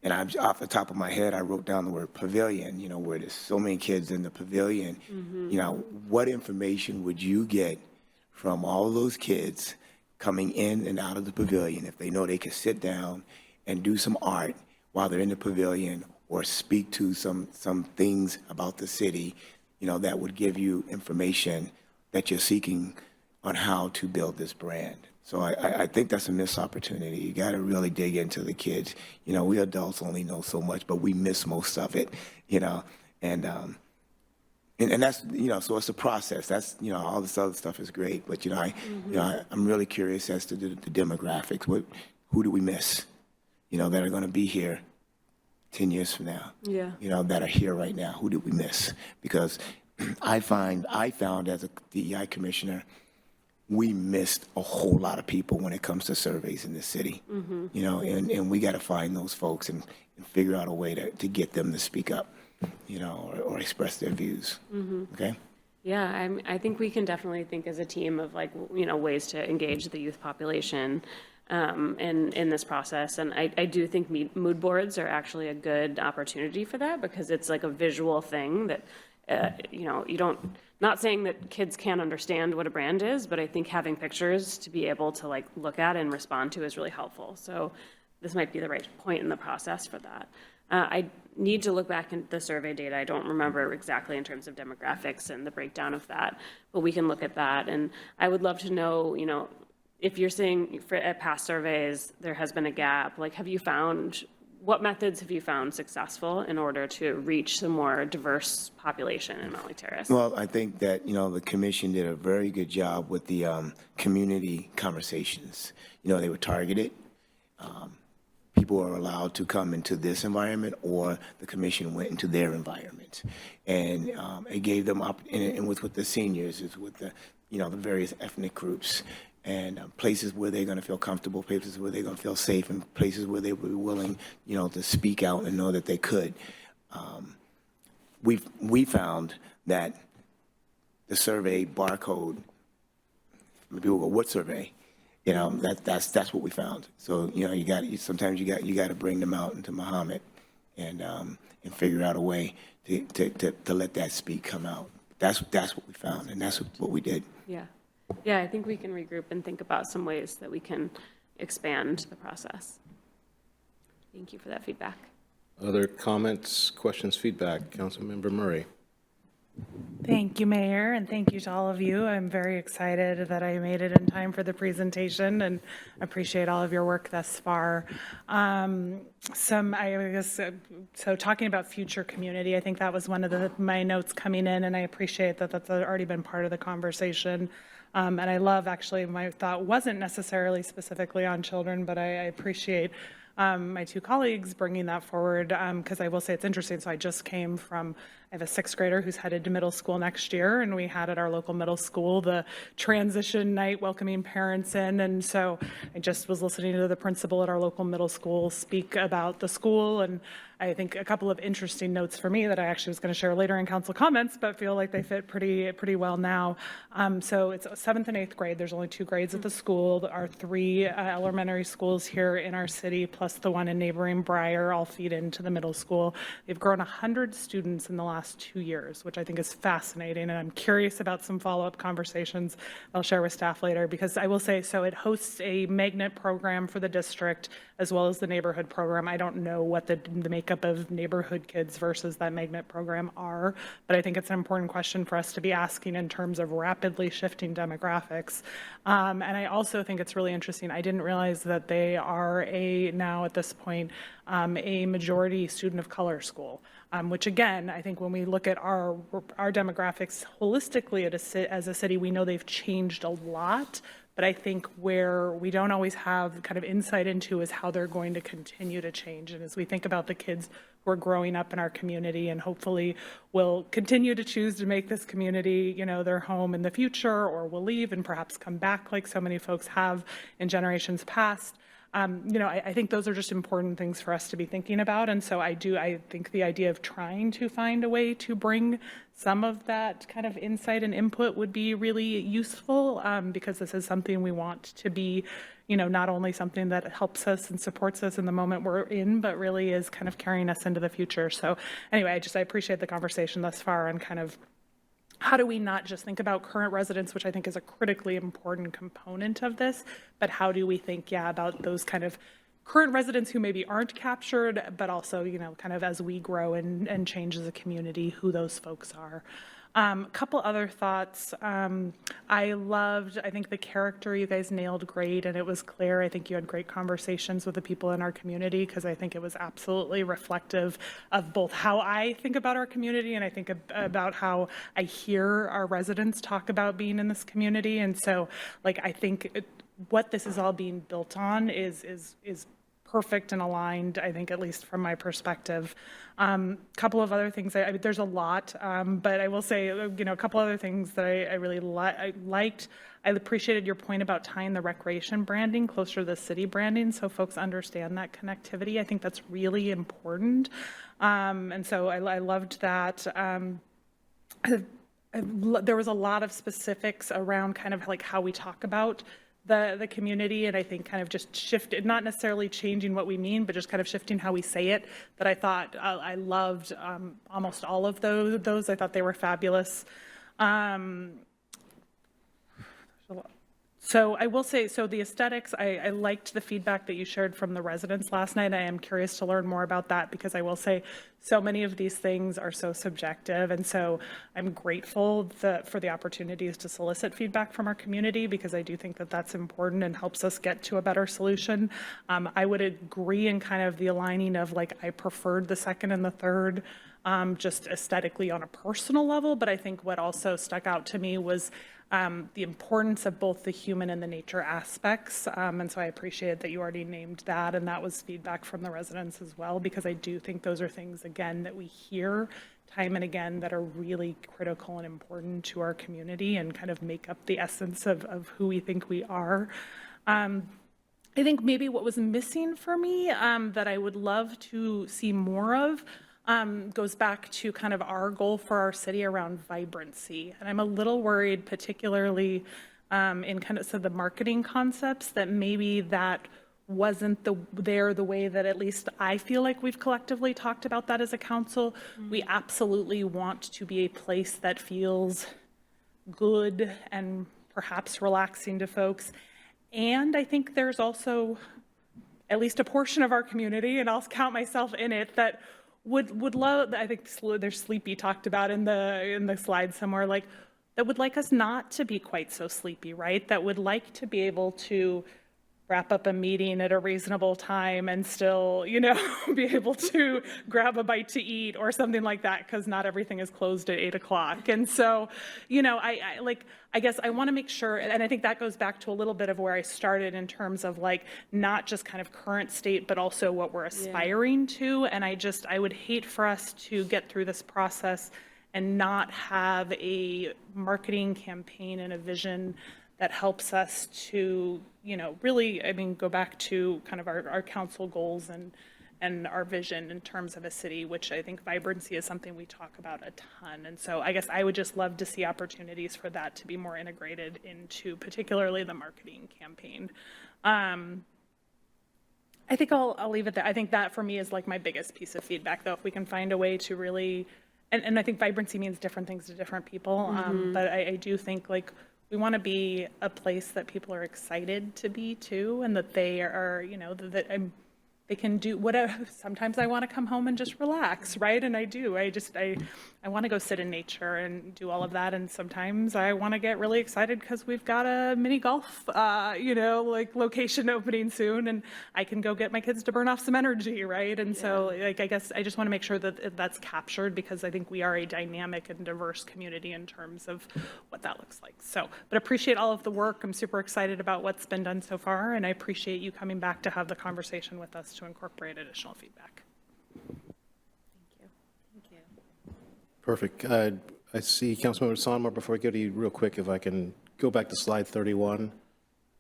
and I'm off the top of my head, I wrote down the word pavilion, you know, where there's so many kids in the pavilion. You know, what information would you get from all of those kids coming in and out of the pavilion if they know they could sit down and do some art while they're in the pavilion, or speak to some things about the city, you know, that would give you information that you're seeking on how to build this brand. So I think that's a missed opportunity. You got to really dig into the kids. You know, we adults only know so much, but we miss most of it, you know. And And that's, so it's a process. That's, all this other stuff is great, but, I'm really curious as to the demographics. Who do we miss, that are going to be here 10 years from now? Yeah. That are here right now. Who did we miss? Because I found as a DEI commissioner, we missed a whole lot of people when it comes to surveys in this city, and we got to find those folks and figure out a way to get them to speak up, or express their views. Okay? Yeah, I think we can definitely think as a team of ways to engage the youth population in this process. And I do think mood boards are actually a good opportunity for that, because it's like a visual thing that, you don't, not saying that kids can't understand what a brand is, but I think having pictures to be able to look at and respond to is really helpful. So this might be the right point in the process for that. I need to look back at the survey data. I don't remember exactly in terms of demographics and the breakdown of that, but we can look at that. And I would love to know, if you're saying at past surveys, there has been a gap, what methods have you found successful in order to reach the more diverse population in Mountlake Terrace? Well, I think that, the commission did a very good job with the community conversations. They were targeted. People are allowed to come into this environment, or the commission went into their environment. And it gave them and with the seniors, is with the, the various ethnic groups, and places where they're going to feel comfortable, places where they're going to feel safe, and places where they will be willing, to speak out and know that they could. We found that the survey barcode, people go, what survey? That's what we found. So, sometimes you got to bring them out into Muhammad and figure out a way to let that come out. That's what we found, and that's what we did. Yeah. Yeah, I think we can regroup and think about some ways that we can expand the process. Thank you for that feedback. Other comments, questions, feedback? Councilmember Murray. Thank you, Mayor, and thank you to all of you. I'm very excited that I made it in time for the presentation, and appreciate all of your work thus far. So talking about future community, I think that was one of my notes coming in, and I appreciate that that's already been part of the conversation. And I love, actually, my thought wasn't necessarily specifically on children, but I appreciate my two colleagues bringing that forward, because I will say it's interesting. So I just came from, I have a 6th grader who's headed to middle school next year, and we had at our local middle school the transition night welcoming parents in. And so I just was listening to the principal at our local middle school speak about the school, and I think a couple of interesting notes for me that I actually was going to share later in council comments, but feel like they fit pretty well now. So it's 7th and 8th grade. There's only 2 grades at the school. Our 3 elementary schools here in our city, plus the one in neighboring Briar, all feed into the middle school. They've grown 100 students in the last 2 years, which I think is fascinating. And I'm curious about some follow-up conversations I'll share with staff later, because I will say, so it hosts a magnet program for the district as well as the neighborhood program. I don't know what the makeup of neighborhood kids versus that magnet program are, but I think it's an important question for us to be asking in terms of rapidly shifting demographics. And I also think it's really interesting. I didn't realize that they are now at this point, a majority student of color school. Which again, I think when we look at our demographics holistically as a city, we know they've changed a lot, but I think where we don't always have kind of insight into is how they're going to continue to change. And as we think about the kids who are growing up in our community and hopefully will continue to choose to make this community, their home in the future, or will leave and perhaps come back like so many folks have in generations past, I think those are just important things for us to be thinking about. And so I think the idea of trying to find a way to bring some of that kind of insight and input would be really useful, because this is something we want to be, not only something that helps us and supports us in the moment we're in, but really is kind of carrying us into the future. So anyway, I appreciate the conversation thus far, and kind of how do we not just think about current residents, which I think is a critically important component of this, but how do we think, about those kind of current residents who maybe aren't captured, but also, kind of as we grow and change as a community, who those folks are. Couple other thoughts. I think the character you guys nailed great, and it was clear. I think you had great conversations with the people in our community, because I think it was absolutely reflective of both how I think about our community and I think about how I hear our residents talk about being in this community. And so, like, I think what this is all being built on is perfect and aligned, I think, at least from my perspective. Couple of other things, I mean, there's a lot, but I will say, you know, a couple other things that I really liked. I appreciated your point about tying the recreation branding closer to the city branding, so folks understand that connectivity. I think that's really important. And so I loved that. There was a lot of specifics around kind of like how we talk about the community, and I think kind of just shifted, not necessarily changing what we mean, but just kind of shifting how we say it, that I thought I loved almost all of those. I thought they were fabulous. So I will say, so the aesthetics, I liked the feedback that you shared from the residents last night. I am curious to learn more about that, because I will say so many of these things are so subjective. And so I'm grateful for the opportunities to solicit feedback from our community, because I do think that that's important and helps us get to a better solution. I would agree in kind of the aligning of, like, I preferred the second and the third, just aesthetically on a personal level. But I think what also stuck out to me was the importance of both the human and the nature aspects. And so I appreciated that you already named that, and that was feedback from the residents as well, because I do think those are things, again, that we hear time and again that are really critical and important to our community and kind of make up the essence of who we think we are. I think maybe what was missing for me that I would love to see more of goes back to kind of our goal for our city around vibrancy. And I'm a little worried, particularly in kind of the marketing concepts, that maybe that wasn't the way that at least I feel like we've collectively talked about that as a council. We absolutely want to be a place that feels good and perhaps relaxing to folks. And I think there's also at least a portion of our community, and I'll count myself in it, that would love, I think there's Sleepy talked about in the slide somewhere, like, that would like us not to be quite so sleepy, right? That would like to be able to wrap up a meeting at a reasonable time and still, you know, be able to grab a bite to eat or something like that, because not everything is closed at 8 o'clock. And so, you know, I guess I want to make sure, and I think that goes back to a little bit of where I started in terms of, like, not just kind of current state, but also what we're aspiring to. And I would hate for us to get through this process and not have a marketing campaign and a vision that helps us to, you know, really, I mean, go back to kind of our council goals and our vision in terms of a city, which I think vibrancy is something we talk about a ton. And so I guess I would just love to see opportunities for that to be more integrated into particularly the marketing campaign. I think I'll leave it there. I think that for me is like my biggest piece of feedback, though, if we can find a way to really, and I think vibrancy means different things to different people. But I do think, like, we want to be a place that people are excited to be too, and that they are, you know, that they can do whatever. Sometimes I want to come home and just relax, right? And I do. I want to go sit in nature and do all of that. And sometimes I want to get really excited because we've got a mini golf, you know, like location opening soon, and I can go get my kids to burn off some energy, right? And so, like, I guess I just want to make sure that that's captured, because I think we are a dynamic and diverse community in terms of what that looks like. So, but appreciate all of the work. I'm super excited about what's been done so far, and I appreciate you coming back to have the conversation with us to incorporate additional feedback. Perfect. I see Councilmember Sonmore. Before I go to you real quick, if I can go back to slide 31.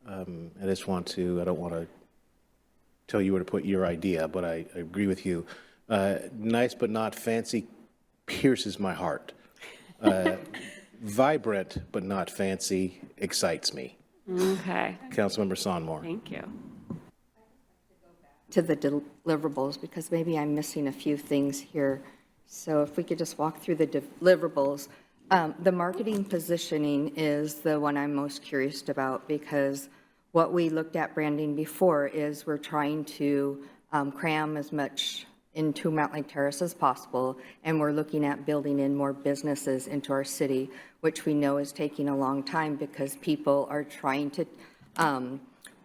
I just want to, I don't want to tell you where to put your idea, but I agree with you. Nice but not fancy pierces my heart. Vibrant but not fancy excites me. Okay. Councilmember Sonmore. Thank you. To the deliverables, because maybe I'm missing a few things here. So if we could just walk through the deliverables. The marketing positioning is the one I'm most curious about, because what we looked at branding before is we're trying to cram as much into Mountlake Terrace as possible, and we're looking at building in more businesses into our city, which we know is taking a long time because people are trying to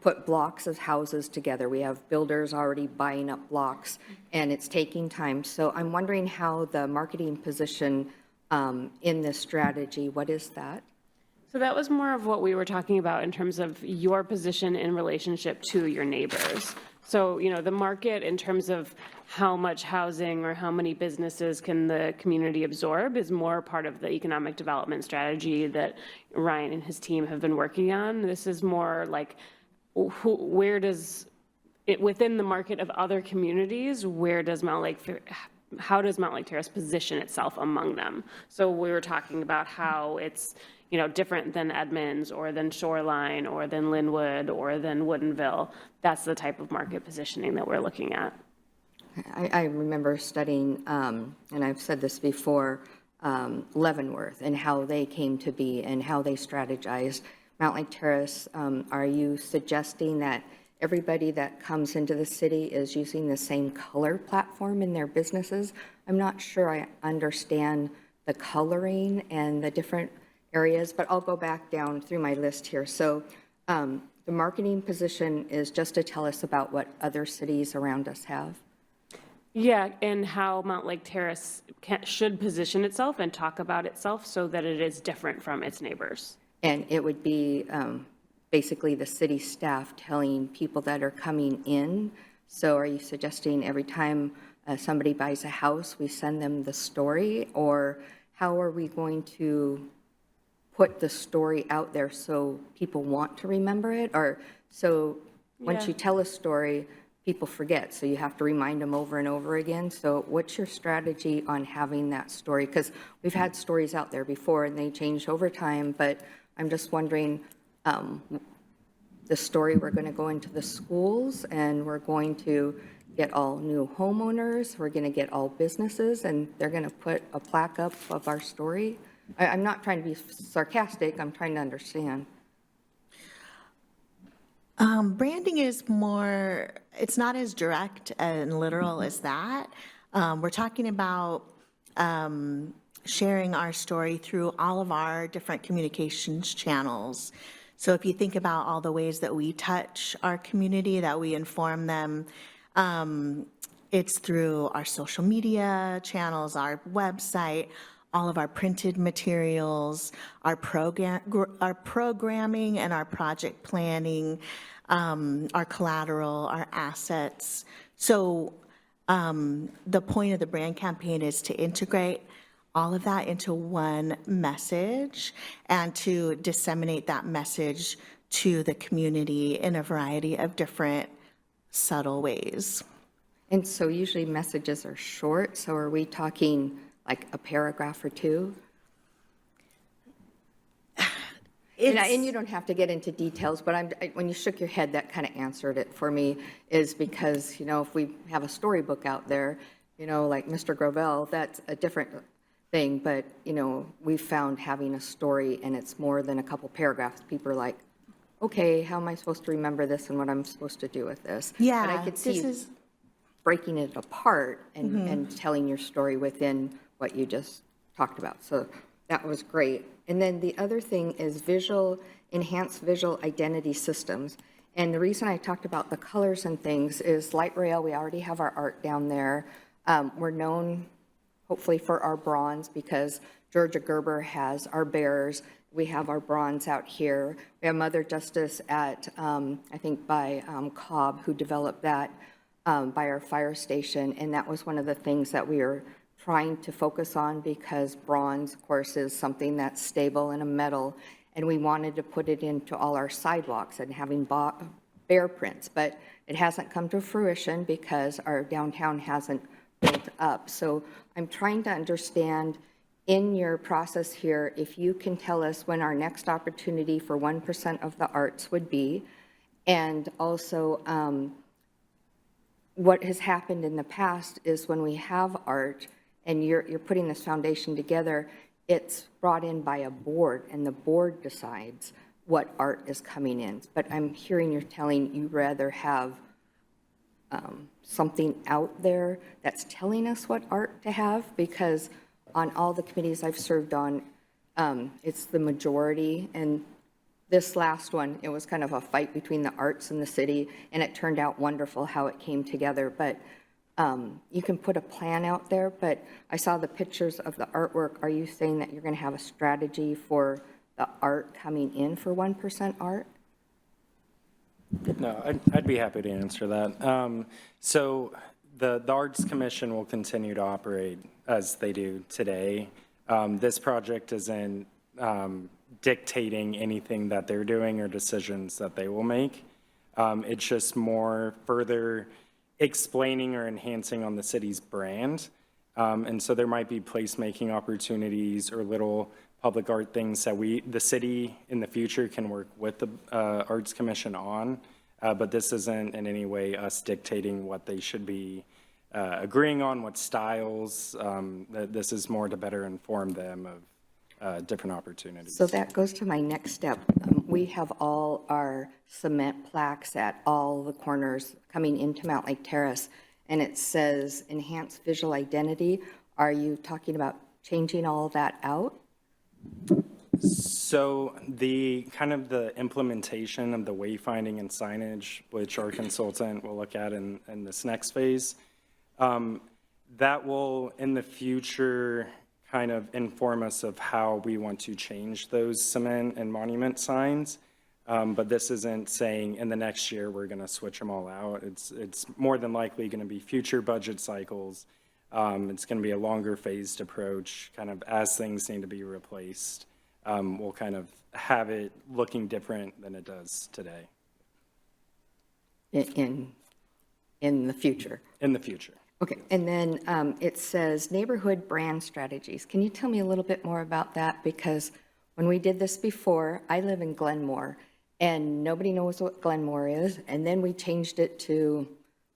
put blocks of houses together. We have builders already buying up blocks, and it's taking time. So I'm wondering how the marketing position in this strategy, what is that? So that was more of what we were talking about in terms of your position in relationship to your neighbors. So, the market in terms of how much housing or how many businesses can the community absorb is more part of the economic development strategy that Ryan and his team have been working on. This is more like, where does it, within the market of other communities, how does Mountlake Terrace position itself among them? So we were talking about how it's, different than Edmonds or than Shoreline or than Linwood or than Woodinville. That's the type of market positioning that we're looking at. I remember studying, and I've said this before, Leavenworth and how they came to be and how they strategized. Mountlake Terrace, are you suggesting that everybody that comes into the city is using the same color platform in their businesses? I'm not sure I understand the coloring and the different areas, but I'll go back down through my list here. So the marketing position is just to tell us about what other cities around us have. Yeah, and how Mountlake Terrace should position itself and talk about itself so that it is different from its neighbors. And it would be basically the city staff telling people that are coming in. So are you suggesting every time somebody buys a house, we send them the story? Or how are we going to put the story out there so people want to remember it? Or so once you tell a story, people forget, so you have to remind them over and over again. So what's your strategy on having that story? Because we've had stories out there before and they change over time, but I'm just wondering, the story, we're going to go into the schools and we're going to get all new homeowners, we're going to get all businesses, and they're going to put a plaque up of our story. I'm not trying to be sarcastic, I'm trying to understand. Branding is more, it's not as direct and literal as that. We're talking about sharing our story through all of our different communications channels. So if you think about all the ways that we touch our community, that we inform them, it's through our social media channels, our website, all of our printed materials, our programming and our project planning, our collateral, our assets. So the point of the brand campaign is to integrate all of that into one message and to disseminate that message to the community in a variety of different subtle ways. And so usually messages are short, so are we talking like a paragraph or two? And you don't have to get into details, but when you shook your head, that kind of answered it for me, is because, if we have a storybook out there, like Mr. Gravel, that's a different thing, but, we've found having a story and it's more than a couple paragraphs, people are like, okay, how am I supposed to remember this and what I'm supposed to do with this? Yeah, but I could see you breaking it apart and telling your story within what you just talked about. So that was great. And then the other thing is enhanced visual identity systems. And the reason I talked about the colors and things is light rail, we already have our art down there. We're known, hopefully, for our bronze because Georgia Gerber has our bears. We have our bronze out here. We have Mother Justice at, I think, by Cobb, who developed that by our fire station. And that was one of the things that we were trying to focus on because bronze, of course, is something that's stable and a metal. And we wanted to put it into all our sidewalks and having bear prints. But it hasn't come to fruition because our downtown hasn't built up. So I'm trying to understand in your process here, if you can tell us when our next opportunity for 1% of the arts would be, and also what has happened in the past is when we have art and you're putting this foundation together, it's brought in by a board and the board decides what art is coming in. But I'm hearing you're telling you rather have something out there that's telling us what art to have, because on all the committees I've served on, it's the majority, and this last one, it was kind of a fight between the arts and the city, and it turned out wonderful how it came together. But you can put a plan out there, but I saw the pictures of the artwork. Are you saying that you're going to have a strategy for the art coming in for 1% art? No, I'd be happy to answer that. So the Arts Commission will continue to operate as they do today. This project isn't dictating anything that they're doing or decisions that they will make. It's just more further explaining or enhancing on the city's brand. And so there might be placemaking opportunities or little public art things that the city in the future can work with the Arts Commission on. But this isn't in any way us dictating what they should be agreeing on, what styles. This is more to better inform them of different opportunities. So that goes to my next step. We have all our cement plaques at all the corners coming into Mountlake Terrace, and it says enhanced visual identity. Are you talking about changing all that out? So the kind of the implementation of the wayfinding and signage, which our consultant will look at in this next phase, that will in the future kind of inform us of how we want to change those cement and monument signs. But this isn't saying in the next year we're going to switch them all out. It's more than likely going to be future budget cycles. It's going to be a longer phased approach, kind of as things need to be replaced. We'll kind of have it looking different than it does today. In the future? In the future. Okay, and then it says neighborhood brand strategies. Can you tell me a little bit more about that? Because when we did this before, I live in Glenmore, and nobody knows what Glenmore is, and then we changed it to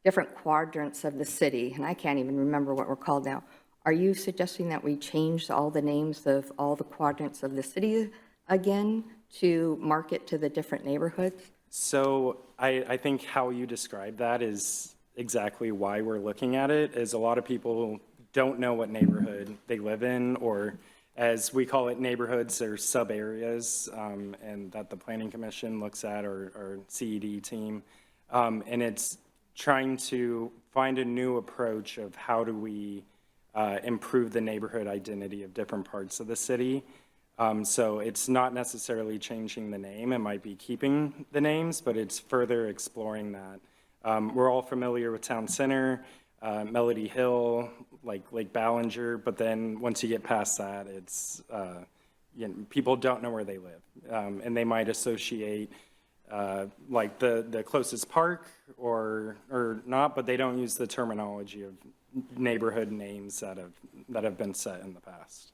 different quadrants of the city, and I can't even remember what we're called now. Are you suggesting that we change all the names of all the quadrants of the city again to market to the different neighborhoods? So I think how you describe that is exactly why we're looking at it, is a lot of people don't know what neighborhood they live in, or as we call it, neighborhoods or sub-areas, and that the Planning Commission looks at, or CED team. And it's trying to find a new approach of how do we improve the neighborhood identity of different parts of the city. So it's not necessarily changing the name. It might be keeping the names, but it's further exploring that. We're all familiar with Town Center, Melody Hill, like Lake Ballinger, but then once you get past that, it's, people don't know where they live. And they might associate like the closest park or not, but they don't use the terminology of neighborhood names that have been set in the past.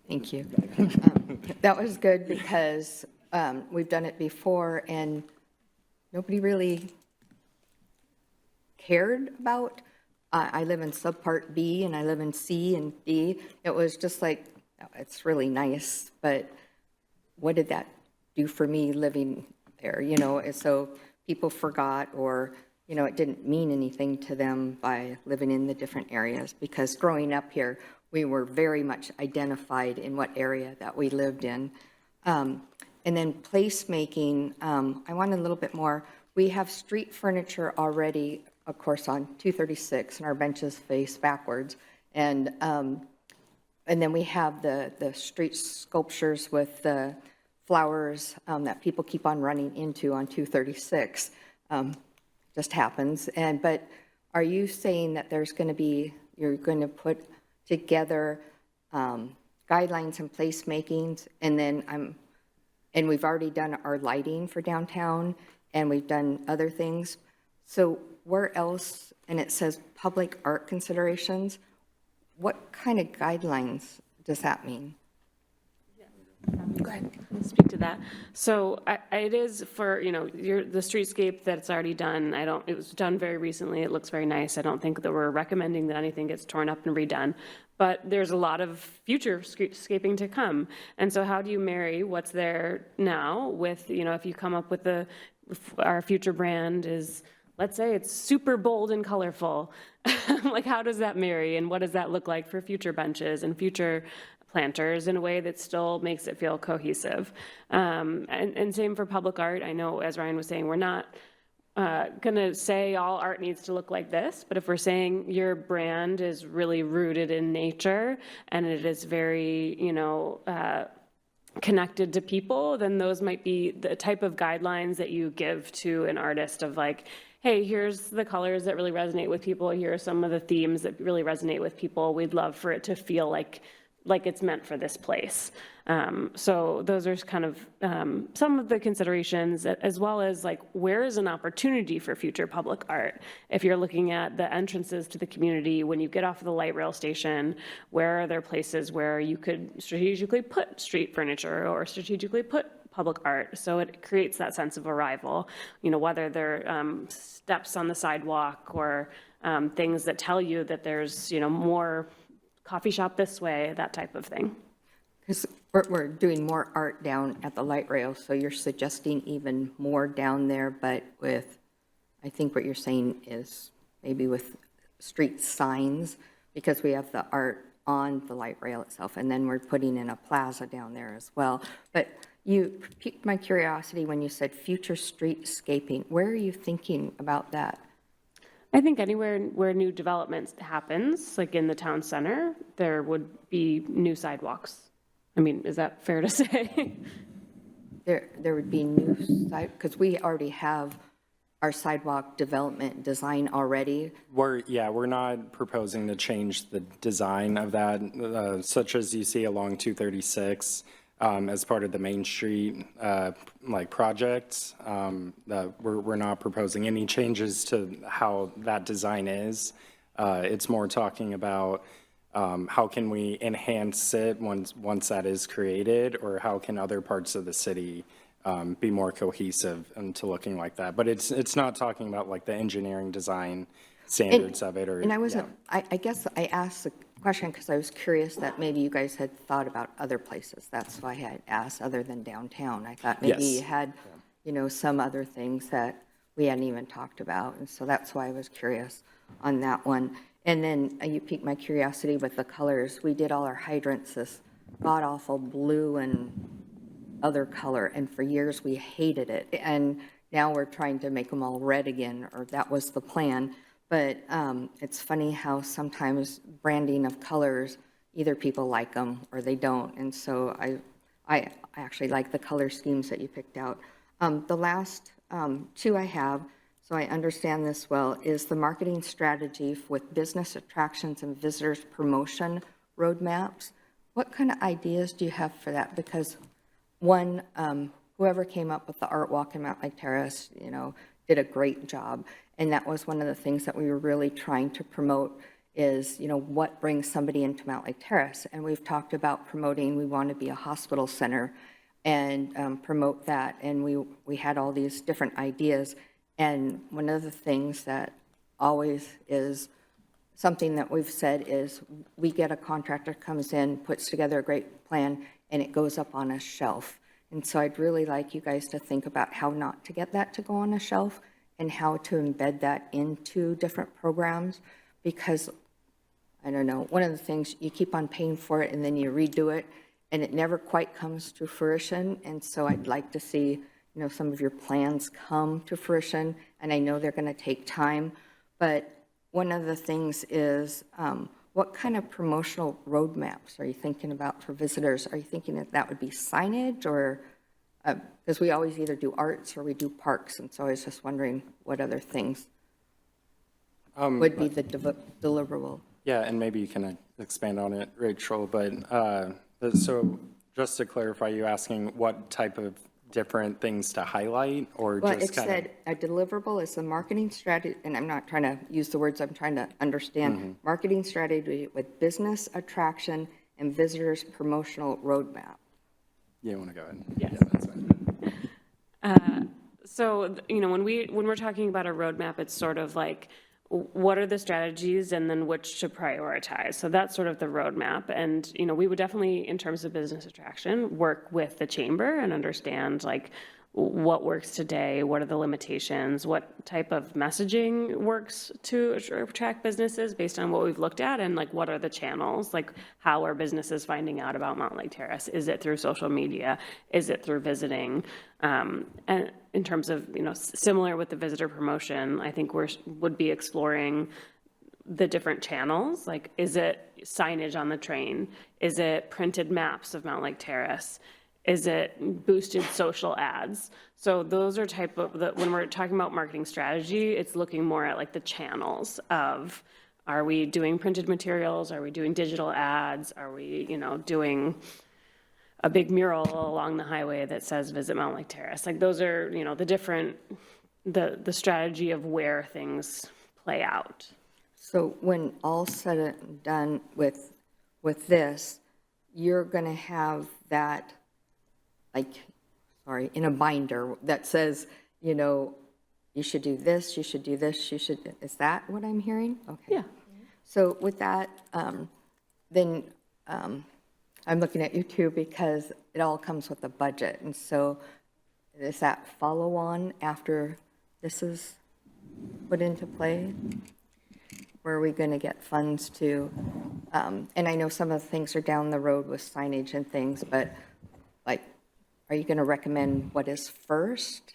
Thank you. That was good because we've done it before and nobody really cared about. I live in subpart B and I live in C and D. It was just like, oh, it's really nice, but what did that do for me living there? You know, and so people forgot, or, you know, it didn't mean anything to them by living in the different areas, because growing up here, we were very much identified in what area that we lived in. And then placemaking, I wanted a little bit more. We have street furniture already, of course, on 236, and our benches face backwards. And then we have the street sculptures with the flowers that people keep on running into on 236. Just happens. But are you saying that there's going to be, you're going to put together guidelines and placemakings, and then and we've already done our lighting for downtown, and we've done other things. So where else, and it says public art considerations, what kind of guidelines does that mean? Go ahead. I'll speak to that. So it is for, you know, the streetscape that's already done. It was done very recently. It looks very nice. I don't think that we're recommending that anything gets torn up and redone. but there's a lot of future scaping to come. And so how do you marry what's there now with, if you come up with our future brand is, let's say it's super bold and colorful, like how does that marry and what does that look like for future benches and future planters in a way that still makes it feel cohesive? And same for public art. I know, as Ryan was saying, we're not going to say all art needs to look like this, but if we're saying your brand is really rooted in nature and it is very, connected to people, then those might be the type of guidelines that you give to an artist of like, hey, here's the colors that really resonate with people. Here are some of the themes that really resonate with people. We'd love for it to feel like it's meant for this place. So those are kind of some of the considerations, as well as like, where is an opportunity for future public art? If you're looking at the entrances to the community, when you get off of the light rail station, where are there places where you could strategically put street furniture or strategically put public art? So it creates that sense of arrival, whether they're steps on the sidewalk or things that tell you that there's, more coffee shop this way, that type of thing. Because we're doing more art down at the light rail, so you're suggesting even more down there, but with, I think what you're saying is maybe with street signs, because we have the art on the light rail itself, and then we're putting in a plaza down there as well. But you piqued my curiosity when you said future streetscaping. Where are you thinking about that? I think anywhere where new development happens, like in the town center, there would be new sidewalks. I mean, is that fair to say? There would be new because we already have our sidewalk development design already. We're not proposing to change the design of that, such as you see along 236 as part of the Main Street project. We're not proposing any changes to how that design is. It's more talking about how can we enhance it once that is created, or how can other parts of the city be more cohesive into looking like that. But it's not talking about like the engineering design standards of it. And I wasn't, I guess I asked the question because I was curious that maybe you guys had thought about other places. That's why I had asked other than downtown. I thought maybe you had, some other things that we hadn't even talked about. And so that's why I was curious on that one. And then you piqued my curiosity with the colors. We did all our hydrants this god-awful blue and other color, and for years we hated it. And now we're trying to make them all red again, or that was the plan. But it's funny how sometimes branding of colors, either people like them or they don't. And so I actually like the color schemes that you picked out. The last two I have, so I understand this well, is the marketing strategy with business attractions and visitors promotion roadmaps. What kind of ideas do you have for that? Because one, whoever came up with the art walk in Mountlake Terrace, did a great job. And that was one of the things that we were really trying to promote is, what brings somebody into Mountlake Terrace. And we've talked about promoting, we want to be a hospital center and promote that. And we had all these different ideas. And one of the things that always is something that we've said is we get a contractor comes in, puts together a great plan, and it goes up on a shelf. And so I'd really like you guys to think about how not to get that to go on a shelf and how to embed that into different programs, because, I don't know, one of the things, you keep on paying for it and then you redo it, and it never quite comes to fruition. And so I'd like to see, some of your plans come to fruition, and I know they're going to take time, but one of the things is, what kind of promotional roadmaps are you thinking about for visitors? Are you thinking that would be signage, or, because we always either do arts or we do parks, and so I was just wondering what other things would be the deliverable. Yeah, and maybe you can expand on it, Rachel, but so just to clarify, you asking what type of different things to highlight, or Well, just it kind said a deliverable is the marketing strategy, and I'm not trying to use the words, I'm trying to understand. Marketing strategy with business attraction and visitors promotional roadmap. You want to go ahead? Yes. Yeah, that's fine. So, when we're talking about a roadmap, it's sort of like, what are the strategies and then which to prioritize. So that's sort of the roadmap. And, we would definitely, in terms of business attraction, work with the chamber and understand like what works today, what are the limitations, what type of messaging works to attract businesses based on what we've looked at, and like what are the channels, like how are businesses finding out about Mountlake Terrace? Is it through social media? Is it through visiting? And in terms of, similar with the visitor promotion, I think would be exploring the different channels. Like, is it signage on the train? Is it printed maps of Mountlake Terrace? Is it boosted social ads? So those are when we're talking about marketing strategy, it's looking more at like the channels of, are we doing printed materials? Are we doing digital ads? Are we, doing a big mural along the highway that says visit Mountlake Terrace? Like those are, the strategy of where things play out. So when all said and done with this, you're going to have that, in a binder that says, you should do this, you should do this, is that what I'm hearing? Okay. Yeah. So with that, then I'm looking at you too, because it all comes with a budget. And so is that follow on after this is put into play? Where are we going to get funds to? And I know some of the things are down the road with signage and things, but are you going to recommend what is first?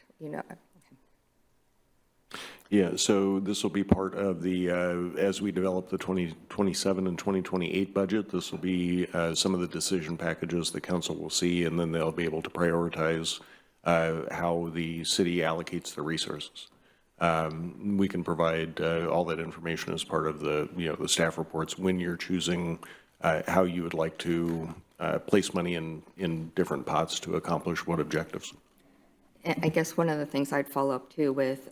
Yeah, so this will be part of the, as we develop the 2027 and 2028 budget, this will be some of the decision packages the council will see, and then they'll be able to prioritize how the city allocates the resources. We can provide all that information as part of the, the staff reports when you're choosing how you would like to place money in different pots to accomplish what objectives. I guess one of the things I'd follow up too with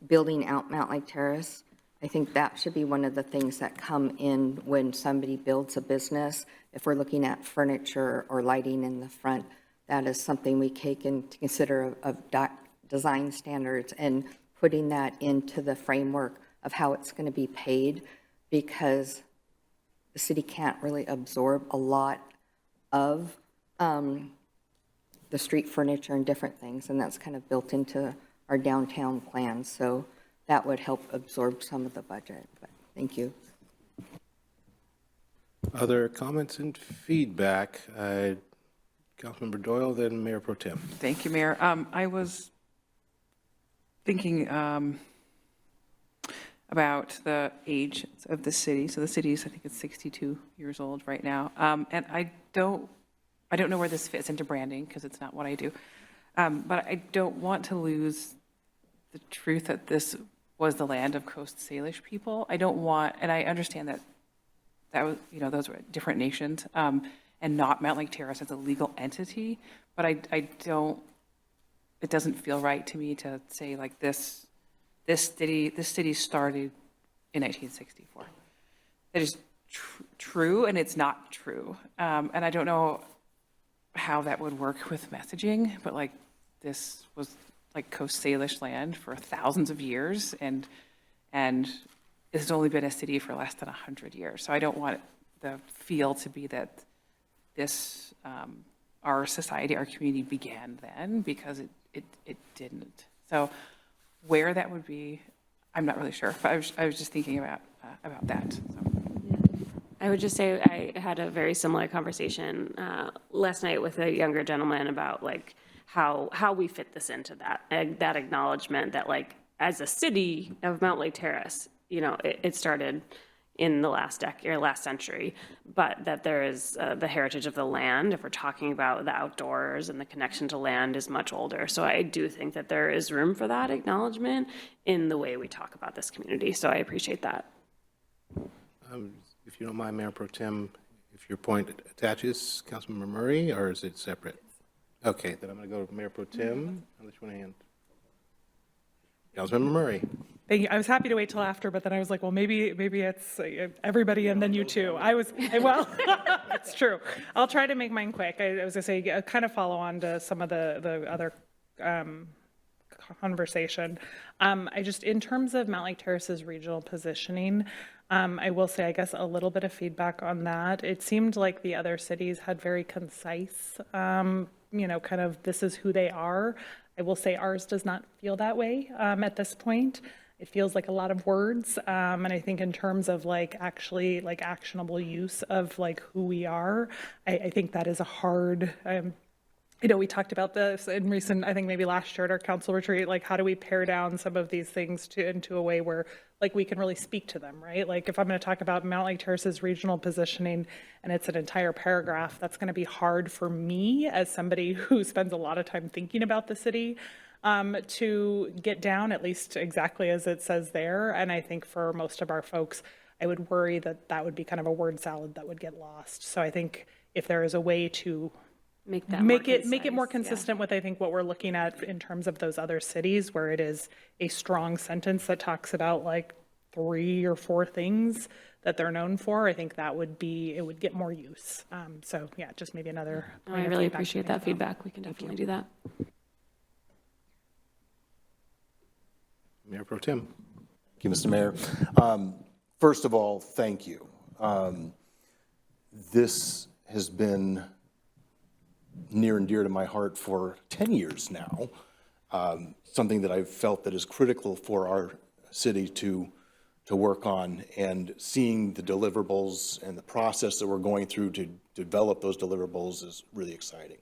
building out Mountlake Terrace, I think that should be one of the things that come in when somebody builds a business. If we're looking at furniture or lighting in the front, that is something we take into consider of design standards and putting that into the framework of how it's going to be paid, because the city can't really absorb a lot of the street furniture and different things, and that's kind of built into our downtown plans. So that would help absorb some of the budget. But thank you. Other comments and feedback? Councilmember Doyle, then Mayor Pro Tem. Thank you, Mayor. I was thinking about the age of the city. So the city is, I think it's 62 years old right now. And I don't know where this fits into branding because it's not what I do. But I don't want to lose the truth that this was the land of Coast Salish people. I don't want, and I understand that was, those were different nations, and not Mountlake Terrace as a legal entity. But I don't, it doesn't feel right to me to say like this city started in 1964. That is true, and it's not true. And I don't know how that would work with messaging, but like this was like Coast Salish land for thousands of years, and it's only been a city for less than 100 years. So I don't want the feel to be that this, our society, our community began then, because it didn't. So where that would be, I'm not really sure. But I was just thinking about that. So. I would just say I had a very similar conversation last night with a younger gentleman about like how we fit this into that acknowledgement that like as a city of Mountlake Terrace, it started in the last decade or last century, but that there is the heritage of the land. If we're talking about the outdoors and the connection to land is much older. So I do think that there is room for that acknowledgement in the way we talk about this community. So I appreciate that. If you don't mind, Mayor Pro Tem, if your point attaches, Councilmember Murray, or is it separate? Okay, then I'm going to go to Mayor Pro Tem. I'll let you hand. Councilmember Murray. Thank you. I was happy to wait till after, but then I was like, well, maybe it's everybody and then you too. Well, it's true. I'll try to make mine quick. I was going to say, kind of follow on to some of the other conversation. I just, in terms of Mountlake Terrace's regional positioning, I will say, I guess, a little bit of feedback on that. It seemed like the other cities had very concise, you know, kind of this is who they are. I will say ours does not feel that way at this point. It feels like a lot of words. And I think in terms of like actually like actionable use of like who we are, I think that is a hard, you know, we talked about this in recent, I think maybe last year at our council retreat, like how do we pare down some of these things into a way where like we can really speak to them, right? Like if I'm going to talk about Mountlake Terrace's regional positioning and it's an entire paragraph, that's going to be hard for me as somebody who spends a lot of time thinking about the city to get down at least exactly as it says there. And I think for most of our folks, I would worry that that would be kind of a word salad that would get lost. So I think if there is a way to make it more consistent with, I think, what we're looking at in terms of those other cities where it is a strong sentence that talks about like 3 or 4 things that they're known for, I think that would be, it would get more use. So yeah, just maybe another. I really appreciate that feedback. We can definitely do that. Mayor Pro Tem. Thank you, Mr. Mayor. First of all, thank you. This has been near and dear to my heart for 10 years now, something that I've felt that is critical for our city to work on, and seeing the deliverables and the process that we're going through to develop those deliverables is really exciting.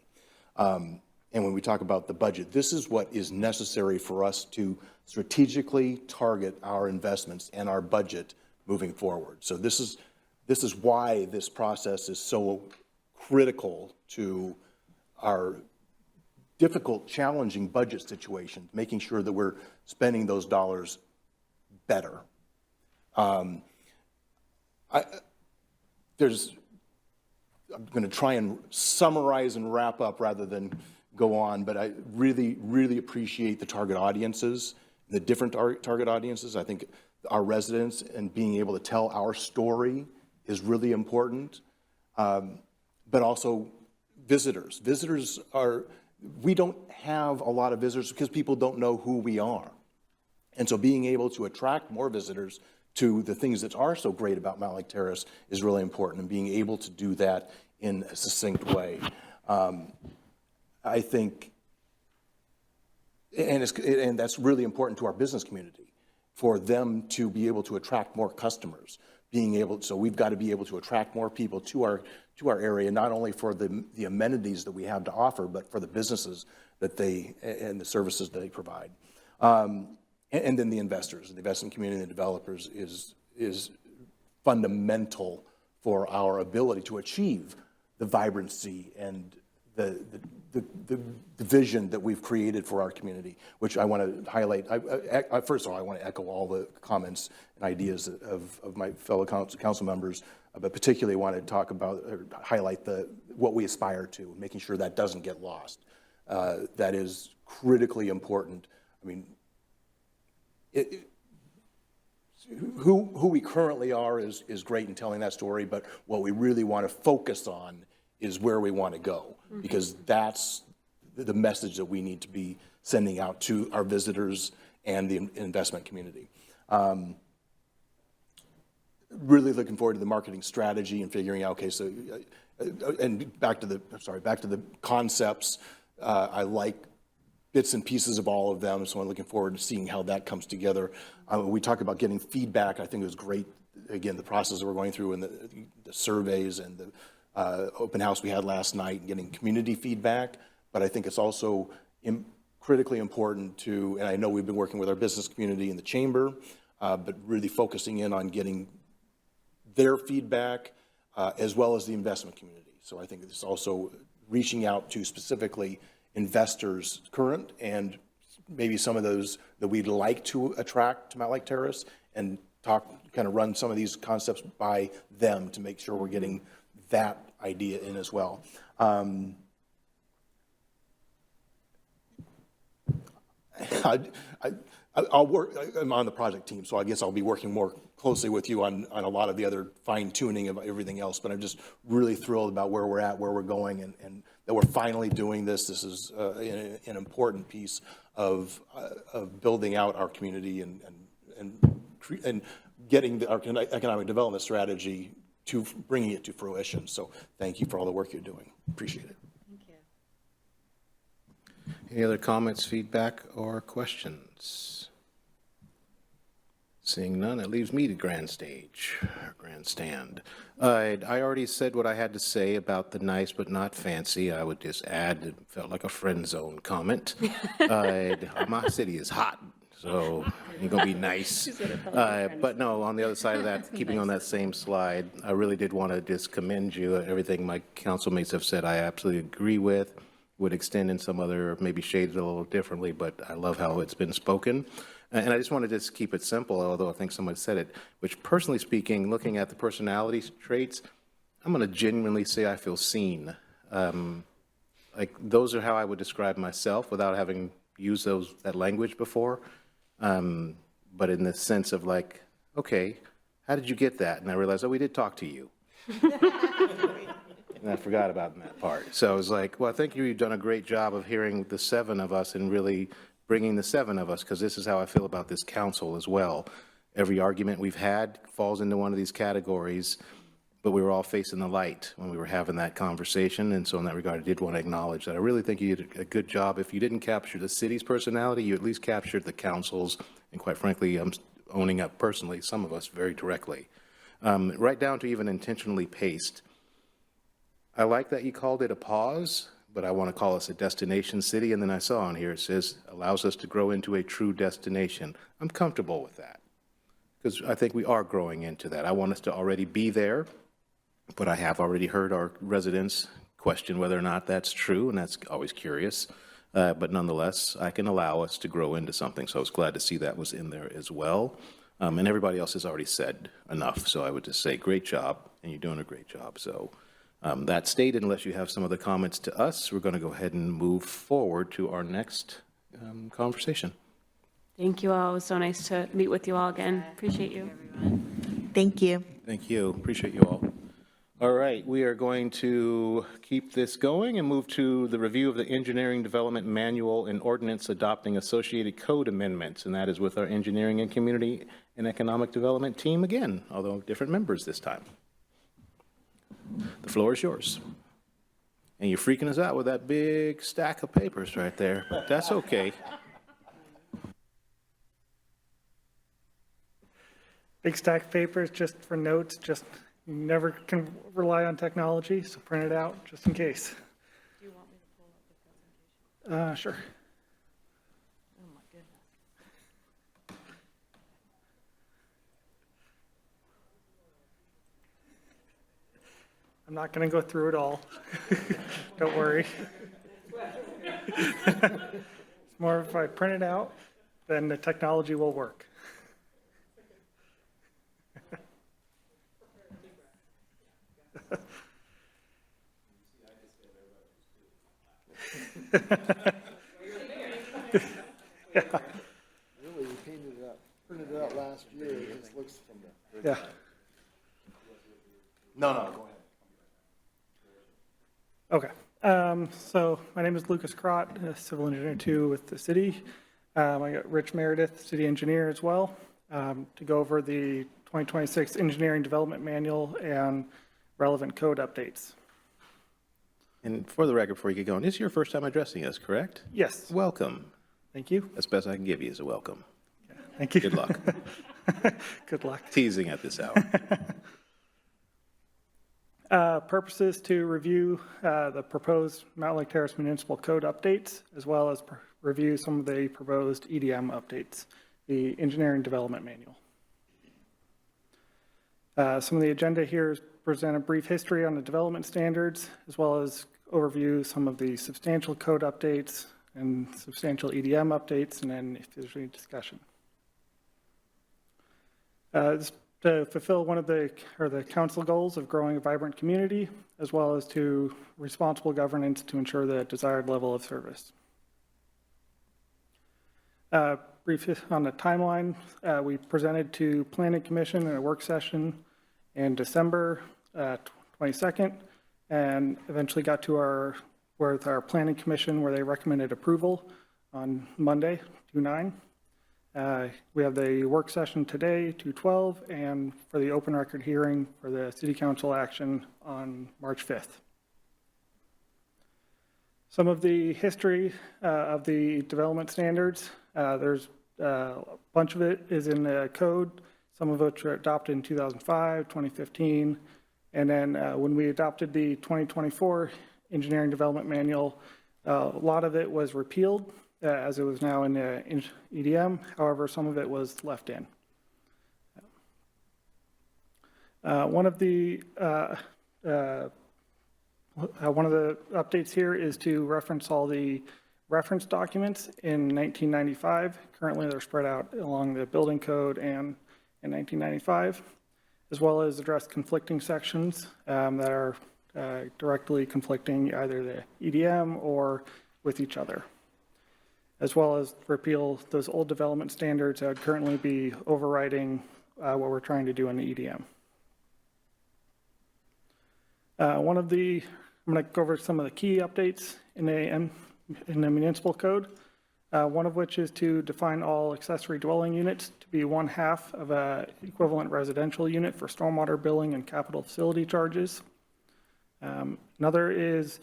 And when we talk about the budget, this is what is necessary for us to strategically target our investments and our budget moving forward. So this is why this process is so critical to our difficult, challenging budget situation, making sure that we're spending those dollars better. I'm going to try and summarize and wrap up rather than go on, but I really, really appreciate the target audiences, the different target audiences. I think our residents and being able to tell our story is really important, but also visitors. Visitors are, we don't have a lot of visitors because people don't know who we are. And so being able to attract more visitors to the things that are so great about Mountlake Terrace is really important, and being able to do that in a succinct way. I think, and that's really important to our business community, for them to be able to attract more customers, so we've got to be able to attract more people to our area, not only for the amenities that we have to offer, but for the businesses that and the services that they provide. And then the investors, the investment community and the developers is fundamental for our ability to achieve the vibrancy and the vision that we've created for our community, which I want to highlight. First of all, I want to echo all the comments and ideas of my fellow council members, but particularly want to talk about or highlight what we aspire to, making sure that doesn't get lost. That is critically important. I mean, who we currently are is great in telling that story, but what we really want to focus on is where we want to go, because that's the message that we need to be sending out to our visitors and the investment community. Really looking forward to the marketing strategy and figuring out, okay, so, and back to the concepts. I like bits and pieces of all of them, so I'm looking forward to seeing how that comes together. We talked about getting feedback. I think it was great, again, the process that we're going through and the surveys and the open house we had last night, and getting community feedback. But I think it's also critically important to, and I know we've been working with our business community in the chamber, but really focusing in on getting their feedback as well as the investment community. So I think it's also reaching out to specifically investors current and maybe some of those that we'd like to attract to Mountlake Terrace, and kind of run some of these concepts by them to make sure we're getting that idea in as well. I'll work, I'm on the project team, so I guess I'll be working more closely with you on a lot of the other fine tuning of everything else, but I'm just really thrilled about where we're at, where we're going, and that we're finally doing this. This is an important piece of building out our community and getting our economic development strategy to bringing it to fruition. So thank you for all the work you're doing. Appreciate it. Any other comments, feedback, or questions? Seeing none, it leaves me to grandstand. I already said what I had to say about the nice but not fancy. I would just add, it felt like a friend zone comment. My city is hot, so you're going to be nice. But no, on the other side of that, keeping on that same slide, I really did want to just commend you. Everything my council mates have said, I absolutely agree with. Would extend in some other, maybe shaded a little differently, but I love how it's been spoken. And I just want to just keep it simple, although I think someone said it, which personally speaking, looking at the personality traits, I'm going to genuinely say I feel seen. Like those are how I would describe myself without having used that language before. But in the sense of like, okay, how did you get that? And I realized, oh, we did talk to you. And I forgot about that part. So I was like, well, I think you've done a great job of hearing the seven of us and really bringing the seven of us, because this is how I feel about this council as well. Every argument we've had falls into one of these categories, but we were all facing the light when we were having that conversation. And so in that regard, I did want to acknowledge that. I really think you did a good job. If you didn't capture the city's personality, you at least captured the council's, and quite frankly, I'm owning up personally, some of us very directly. Right down to even intentionally paced. I like that you called it a pause, but I want to call us a destination city. And then I saw on here, it says, allows us to grow into a true destination. I'm comfortable with that because I think we are growing into that. I want us to already be there, but I have already heard our residents question whether or not that's true, and that's always curious. But nonetheless, I can allow us to grow into something. So I was glad to see that was in there as well. And everybody else has already said enough. So I would just say, great job, and you're doing a great job. So that stated, unless you have some other comments to us, we're going to go ahead and move forward to our next conversation. Thank you all. It was so nice to meet with you all again. Appreciate you. Thank you. Thank you. Appreciate you all. All right, we are going to keep this going and move to the review of the Engineering Development Manual and Ordinance adopting associated code amendments, and that is with our Engineering and Community and Economic Development team again, although different members this time. The floor is yours. And you're freaking us out with that big stack of papers right there, but that's okay. Big stack of papers just for notes, just you never can rely on technology, so print it out just in case. Do you want me to pull up the presentation? Sure. Oh my goodness. I'm not going to go through it all. Don't worry. It's more if I print it out, then the technology will work. Yeah. Really, you painted it up, printed it out last year. It just looks from the. Yeah. No, go ahead. Okay. So my name is Lucas Crott, a civil engineer 2 with the city. I got Rich Meredith, city engineer as well, to go over the 2026 Engineering Development Manual and relevant code updates. And for the record, before you get going, this is your first time addressing us, correct? Yes. Welcome. Thank you. That's best I can give you is a welcome. Thank you. Good luck. Good luck. Teasing at this hour. Purposes to review the proposed Mountlake Terrace Municipal Code updates, as well as review some of the proposed EDM updates, the Engineering Development Manual. Some of the agenda here is present a brief history on the development standards, as well as overview some of the substantial code updates and substantial EDM updates, and then if there's any discussion. This to fulfill one of the council goals of growing a vibrant community, as well as to responsible governance to ensure the desired level of service. brief on the timeline. We presented to Planning Commission in a work session in December 22nd, and eventually got to our Planning Commission where they recommended approval on Monday, 2/9. We have the work session today, 2/12, and for the open record hearing for the City Council action on March 5th. Some of the history of the development standards, there's a bunch of it is in the code, some of which were adopted in 2005, 2015, and then when we adopted the 2024 Engineering Development Manual, a lot of it was repealed as it was now in the EDM. However, some of it was left in. One of the updates here is to reference all the reference documents in 1995. Currently, they're spread out along the building code and in 1995, as well as address conflicting sections that are directly conflicting either the EDM or with each other, as well as repeal those old development standards that would currently be overriding what we're trying to do in the EDM. I'm going to go over some of the key updates in the municipal code, one of which is to define all accessory dwelling units to be 1/2 of an equivalent residential unit for stormwater billing and capital facility charges. Another is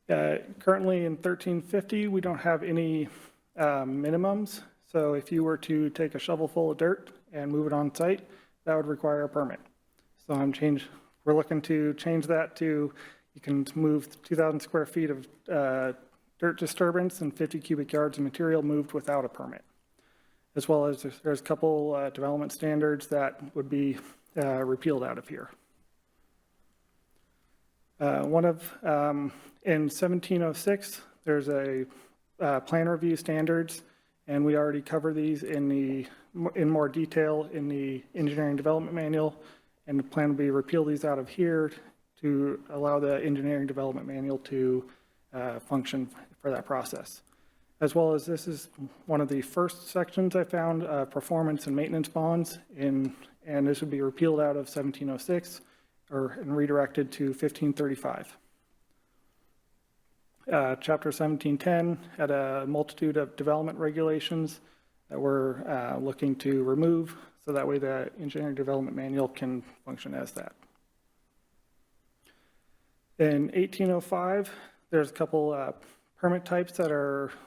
currently in 1350, we don't have any minimums. So if you were to take a shovel full of dirt and move it on site, that would require a permit. So we're looking to change that to, you can move 2,000 square feet of dirt disturbance and 50 cubic yards of material moved without a permit. As well as there's a couple development standards that would be repealed out of here. In 1706, there's a plan review standards, and we already cover these in more detail in the engineering development manual, and the plan will be repeal these out of here to allow the engineering development manual to function for that process. As well as this is one of the first sections I found, performance and maintenance bonds, and this would be repealed out of 1706 and redirected to 1535. Chapter 1710 had a multitude of development regulations that we're looking to remove, so that way the engineering development manual can function as that. In 1805, there's a couple permit types that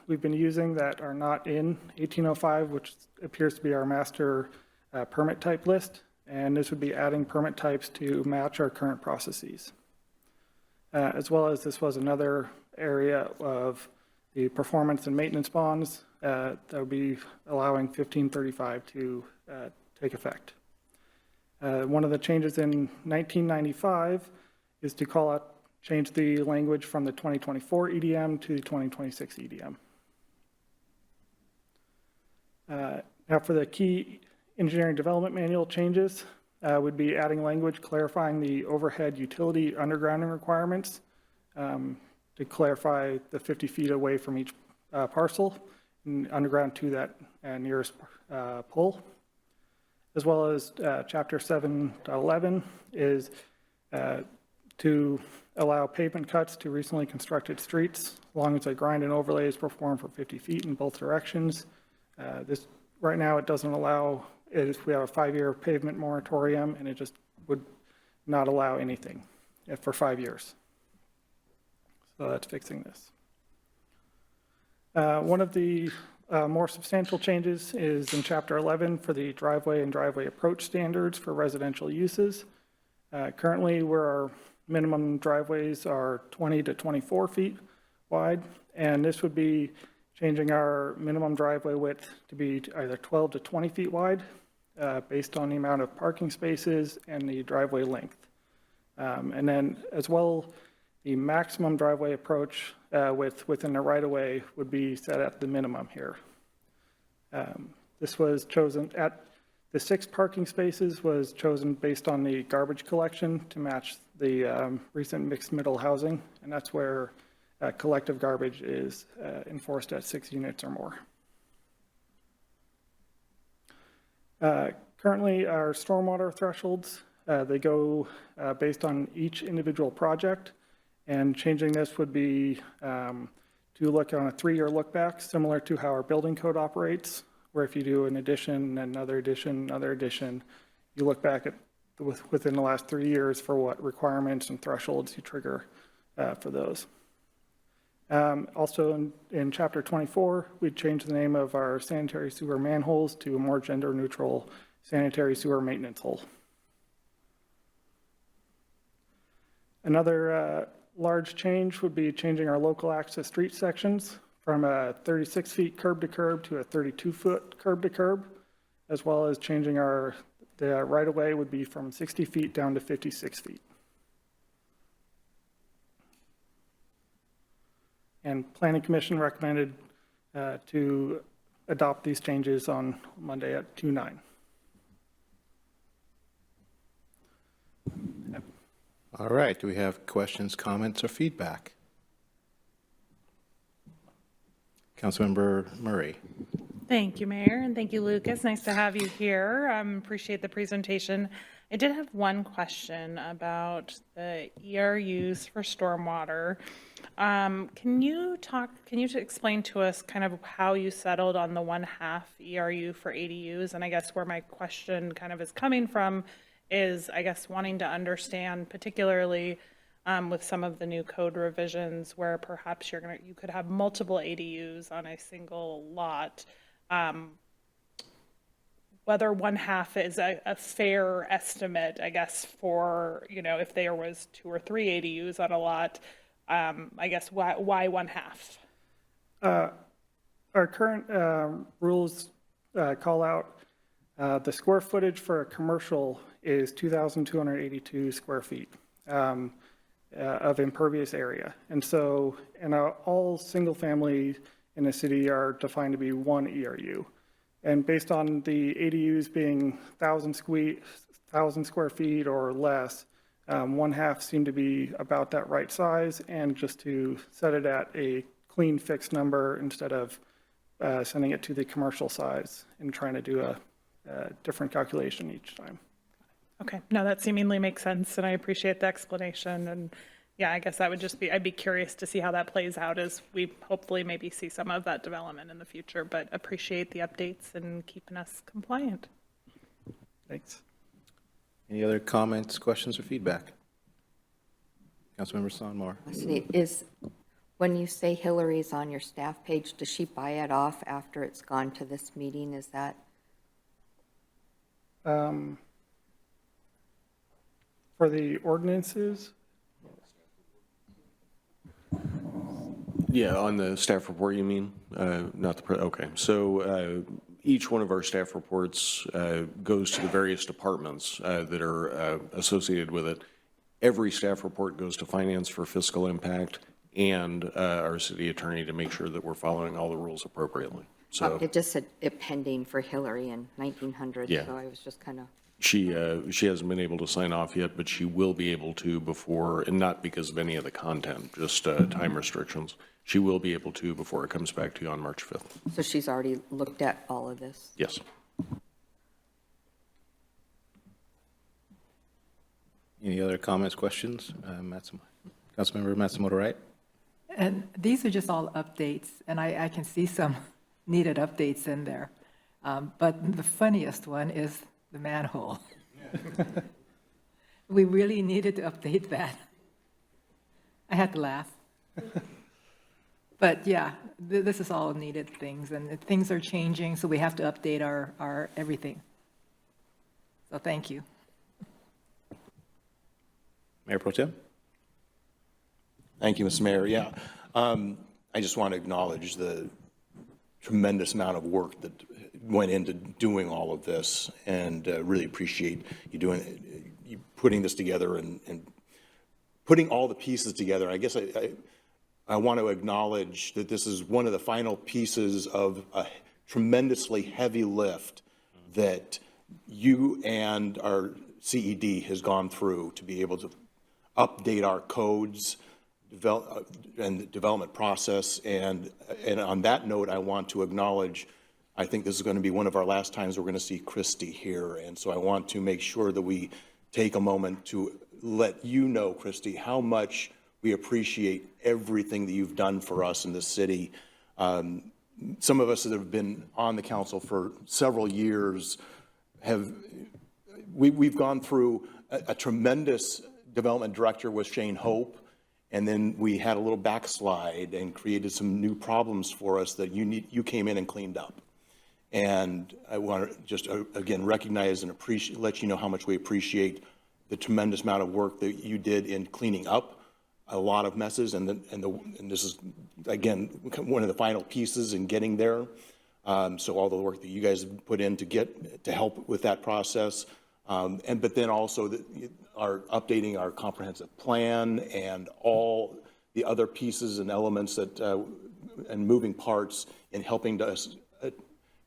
we've been using that are not in 1805, which appears to be our master permit type list, and this would be adding permit types to match our current processes. As well as this was another area of the performance and maintenance bonds that would be allowing 1535 to take effect. One of the changes in 1995 is to change the language from the 2024 EDM to the 2026 EDM. Now for the key engineering development manual changes, would be adding language clarifying the overhead utility undergrounding requirements to clarify the 50 feet away from each parcel and underground to that nearest pole. As well as Chapter 7.11 is to allow pavement cuts to recently constructed streets, as long as a grind and overlay is performed for 50 feet in both directions. Right now, it doesn't allow, we have a 5-year pavement moratorium, and it just would not allow anything for 5 years. So that's fixing this. One of the more substantial changes is in Chapter 11 for the driveway and driveway approach standards for residential uses. Currently, where our minimum driveways are 20 to 24 feet wide, and this would be changing our minimum driveway width to be either 12 to 20 feet wide based on the amount of parking spaces and the driveway length. And then as well, the maximum driveway approach within the right-of-way would be set at the minimum here. This was chosen at the 6 parking spaces was chosen based on the garbage collection to match the recent mixed middle housing, and that's where collective garbage is enforced at 6 units or more. Currently, our stormwater thresholds, they go based on each individual project, and changing this would be to look on a 3-year look back, similar to how our building code operates, where if you do an addition, another addition, another addition, you look back at within the last 3 years for what requirements and thresholds you trigger for those. Also in Chapter 24, we changed the name of our sanitary sewer manholes to a more gender-neutral sanitary sewer maintenance hole. Another large change would be changing our local access street sections from a 36 feet curb to curb to a 32-foot curb to curb, as well as changing the right-of-way would be from 60 feet down to 56 feet. And Planning Commission recommended to adopt these changes on Monday at 2/9. All right, do we have questions, comments, or feedback? Councilmember Murray. Thank you, Mayor, and thank you, Lucas. Nice to have you here. Appreciate the presentation. I did have one question about the ERUs for stormwater. Can you explain to us kind of how you settled on the 1/2 ERU for ADUs? And I guess where my question kind of is coming from is, I guess, wanting to understand, particularly with some of the new code revisions where perhaps you could have multiple ADUs on a single lot, whether 1/2 is a fair estimate, I guess, for, if there was 2 or 3 ADUs on a lot, I guess, why 1/2? Our current rules call out the square footage for a commercial is 2,282 square feet of impervious area. And so, all single family in the city are defined to be 1 ERU. And based on the ADUs being 1,000 square feet or less, 1/2 seemed to be about that right size, and just to set it at a clean fixed number instead of sending it to the commercial size and trying to do a different calculation each time. Okay, no, that seemingly makes sense, and I appreciate the explanation. And yeah, I guess that would just be, I'd be curious to see how that plays out as we hopefully maybe see some of that development in the future, but appreciate the updates and keeping us compliant. Thanks. Any other comments, questions, or feedback? Councilmember Sonmore. Is, when you say Hillary's on your staff page, does she buy it off after it's gone to this meeting? Is that? For the ordinances? Yeah, on the staff report, you mean? Not the, okay. So each one of our staff reports goes to the various departments that are associated with it. Every staff report goes to finance for fiscal impact and our city attorney to make sure that we're following all the rules appropriately. So It just said it pending for Hillary in 1900, Yeah. so I was just kind of. she hasn't been able to sign off yet, but she will be able to before, and not because of any of the content, just time restrictions. She will be able to before it comes back to you on March 5th. So she's already looked at all of this? Yes. Any other comments, questions? Councilmember Matsumoto Wright? And these are just all updates, and I can see some needed updates in there. But the funniest one is the manhole. We really needed to update that. I had to laugh. But yeah, this is all needed things, and things are changing, so we have to update our everything. So thank you. Mayor Pro Tem? Thank you, Mr. Mayor. Yeah, I just want to acknowledge the tremendous amount of work that went into doing all of this, and really appreciate you putting this together and putting all the pieces together. I guess I want to acknowledge that this is one of the final pieces of a tremendously heavy lift that you and our CED has gone through to be able to update our codes and the development process. And on that note, I want to acknowledge I think this is going to be one of our last times we're going to see Christy here. And so I want to make sure that we take a moment to let you know, Christy, how much we appreciate everything that you've done for us in this city. Some of us that have been on the council for several years we've gone through a tremendous development director with Shane Hope, and then we had a little backslide and created some new problems for us that you came in and cleaned up. And I want to just again recognize and let you know how much we appreciate the tremendous amount of work that you did in cleaning up a lot of messes, and this is again one of the final pieces in getting there. So all the work that you guys have put in to help with that process, but then also our updating our comprehensive plan and all the other pieces and elements that and moving parts in helping us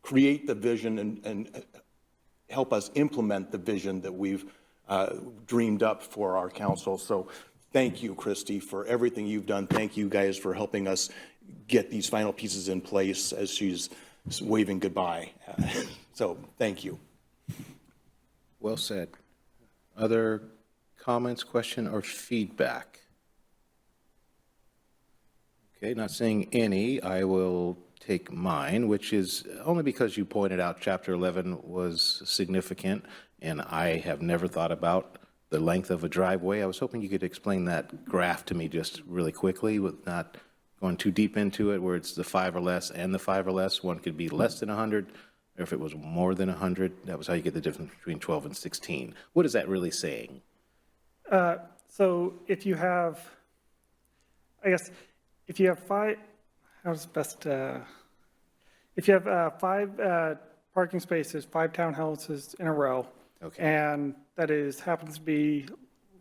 create the vision and help us implement the vision that we've dreamed up for our council. So thank you, Christy, for everything you've done. Thank you guys for helping us get these final pieces in place as she's waving goodbye. So thank you. Well said. Other comments, question, or feedback? Okay, not seeing any. I will take mine, which is only because you pointed out Chapter 11 was significant, and I have never thought about the length of a driveway. I was hoping you could explain that graph to me just really quickly with not going too deep into it, where it's the 5 or less and the 5 or less. One could be less than 100, or if it was more than 100, that was how you get the difference between 12 and 16. What is that really saying? So if you have, I guess, if you have 5, how's best, if you have 5 parking spaces, 5 townhouses in a row, okay, and that happens to be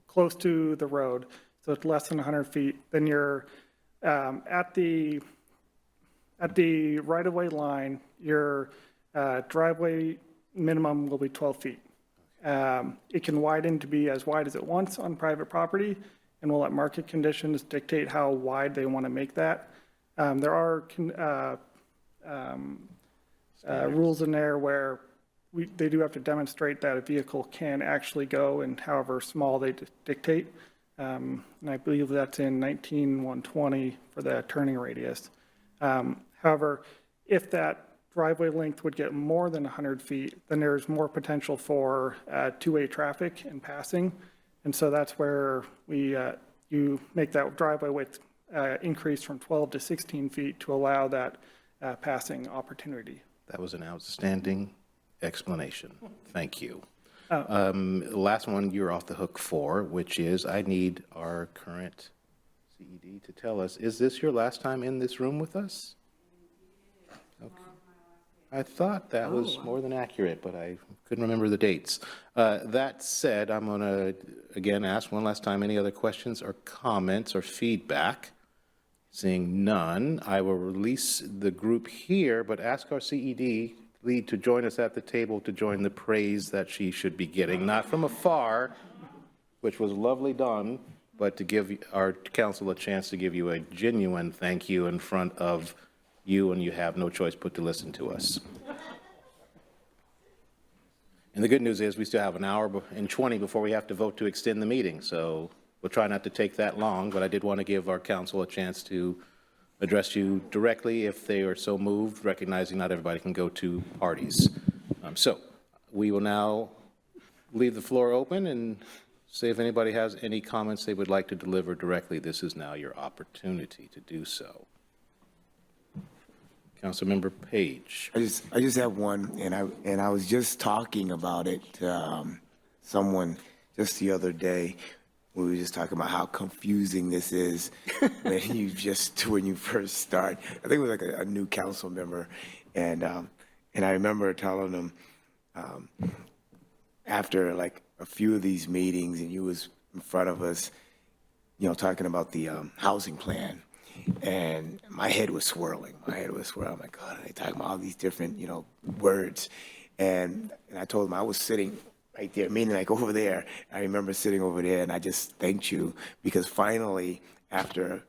close to the road, so it's less than 100 feet, then you're at the right-of-way line, your driveway minimum will be 12 feet. It can widen to be as wide as it wants on private property, and we'll let market conditions dictate how wide they want to make that. There are rules in there where they do have to demonstrate that a vehicle can actually go, and however small they dictate. And I believe that's in 19-120 for the turning radius. However, if that driveway length would get more than 100 feet, then there's more potential for two-way traffic and passing. And so that's where you make that driveway width increase from 12 to 16 feet to allow that passing opportunity. That was an outstanding explanation. Thank you. Last one you're off the hook for, which is I need our current CED to tell us, is this your last time in this room with us? Okay. I thought that was more than accurate, but I couldn't remember the dates. That said, I'm going to, again, ask one last time, any other questions or comments or feedback? Seeing none, I will release the group here, but ask our CED lead to join us at the table to join the praise that she should be getting, not from afar, which was lovely done, but to give our council a chance to give you a genuine thank you in front of you, and you have no choice but to listen to us. And the good news is we still have an hour and 20 before we have to vote to extend the meeting, so we'll try not to take that long, but I did want to give our council a chance to address you directly if they are so moved, recognizing not everybody can go to parties. So we will now leave the floor open and see if anybody has any comments they would like to deliver directly. This is now your opportunity to do so. Councilmember Page. I just have one, and I was just talking about it to someone just the other day. We were just talking about how confusing this is when you first start. I think it was like a new council member, and I remember telling them after like a few of these meetings, and you was in front of us, talking about the housing plan, and my head was swirling. I'm like, God, they talking about all these different words, and I told them I was sitting right there, meaning like over there. I remember sitting over there, and I just thanked you because finally, after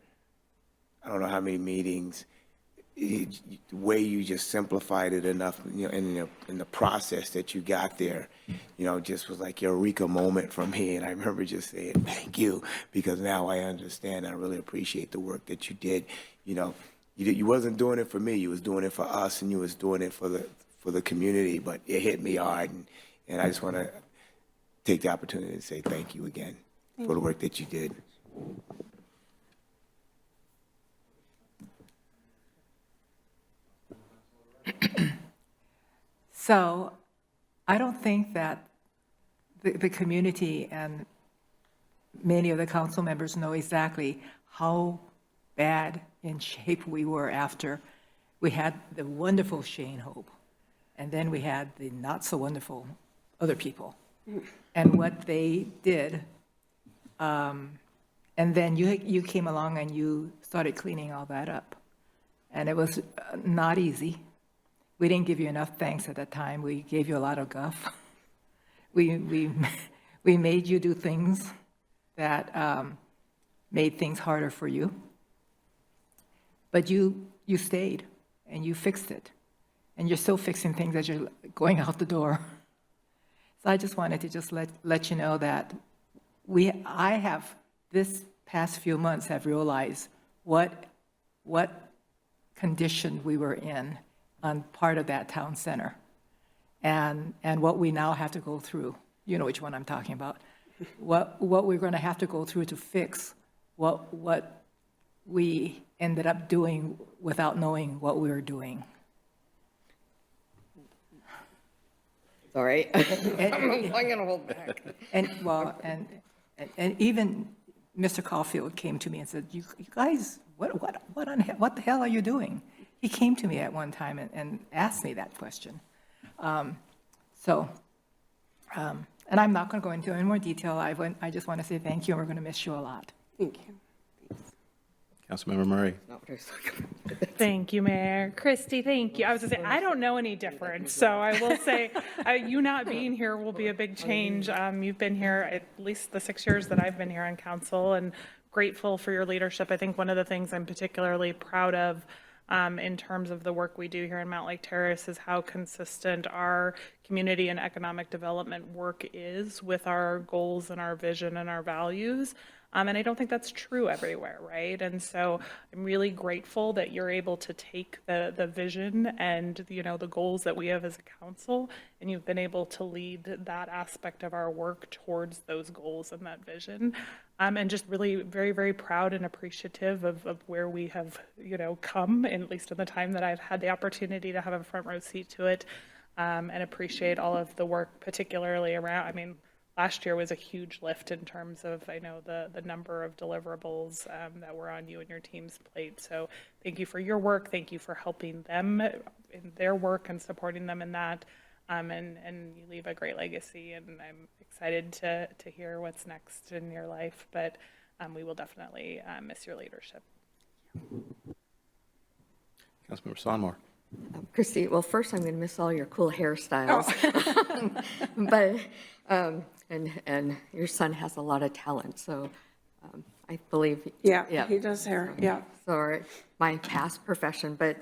I don't know how many meetings, the way you just simplified it enough, you know, in the process that you got there, you know, just was like a eureka moment for me. And I remember just saying, thank you, because now I understand. I really appreciate the work that you did. You know, you wasn't doing it for me. You was doing it for us, and you was doing it for the community, but it hit me hard. And I just want to take the opportunity to say thank you again for the work that you did. So I don't think that the community and many of the council members know exactly how bad in shape we were after we had the wonderful Shane Hope, and then we had the not so wonderful other people, and what they did. And then you came along and you started cleaning all that up. And it was not easy. We didn't give you enough thanks at that time. We gave you a lot of guff. We made you do things that made things harder for you. But you stayed and you fixed it. And you're still fixing things as you're going out the door. So I just wanted to just let you know that I have, this past few months, have realized what condition we were in on part of that town center, and what we now have to go through. You know which one I'm talking about. What we're going to have to go through to fix what we ended up doing without knowing what we were doing. All right. I'm going to hold back. And even Mr. Caulfield came to me and said, "You guys, what the hell are you doing?" He came to me at one time and asked me that question. And I'm not going to go into any more detail. I just want to say thank you, and we're going to miss you a lot. Thank you. Councilmember Murray. Thank you, Mayor. Christy, thank you. I was going to say, I don't know any different, so I will say, you not being here will be a big change. You've been here at least the 6 years that I've been here on council, and grateful for your leadership. I think one of the things I'm particularly proud of in terms of the work we do here in Mountlake Terrace is how consistent our community and economic development work is with our goals and our vision and our values. And I don't think that's true everywhere, right? And so I'm really grateful that you're able to take the vision and, you know, the goals that we have as a council, and you've been able to lead that aspect of our work towards those goals and that vision. And just really very, very proud and appreciative of where we have, you know, come, at least in the time that I've had the opportunity to have a front row seat to it, and appreciate all of the work, particularly around, I mean, last year was a huge lift in terms of, I know, the number of deliverables that were on you and your team's plate. So thank you for your work. Thank you for helping them in their work and supporting them in that. And you leave a great legacy, and I'm excited to hear what's next in your life. But we will definitely miss your leadership. Councilmember Sonmore. Christy, well, first I'm going to miss all your cool hairstyles. But, and your son has a lot of talent, so I believe. Yeah, he does hair, yeah. So my past profession, but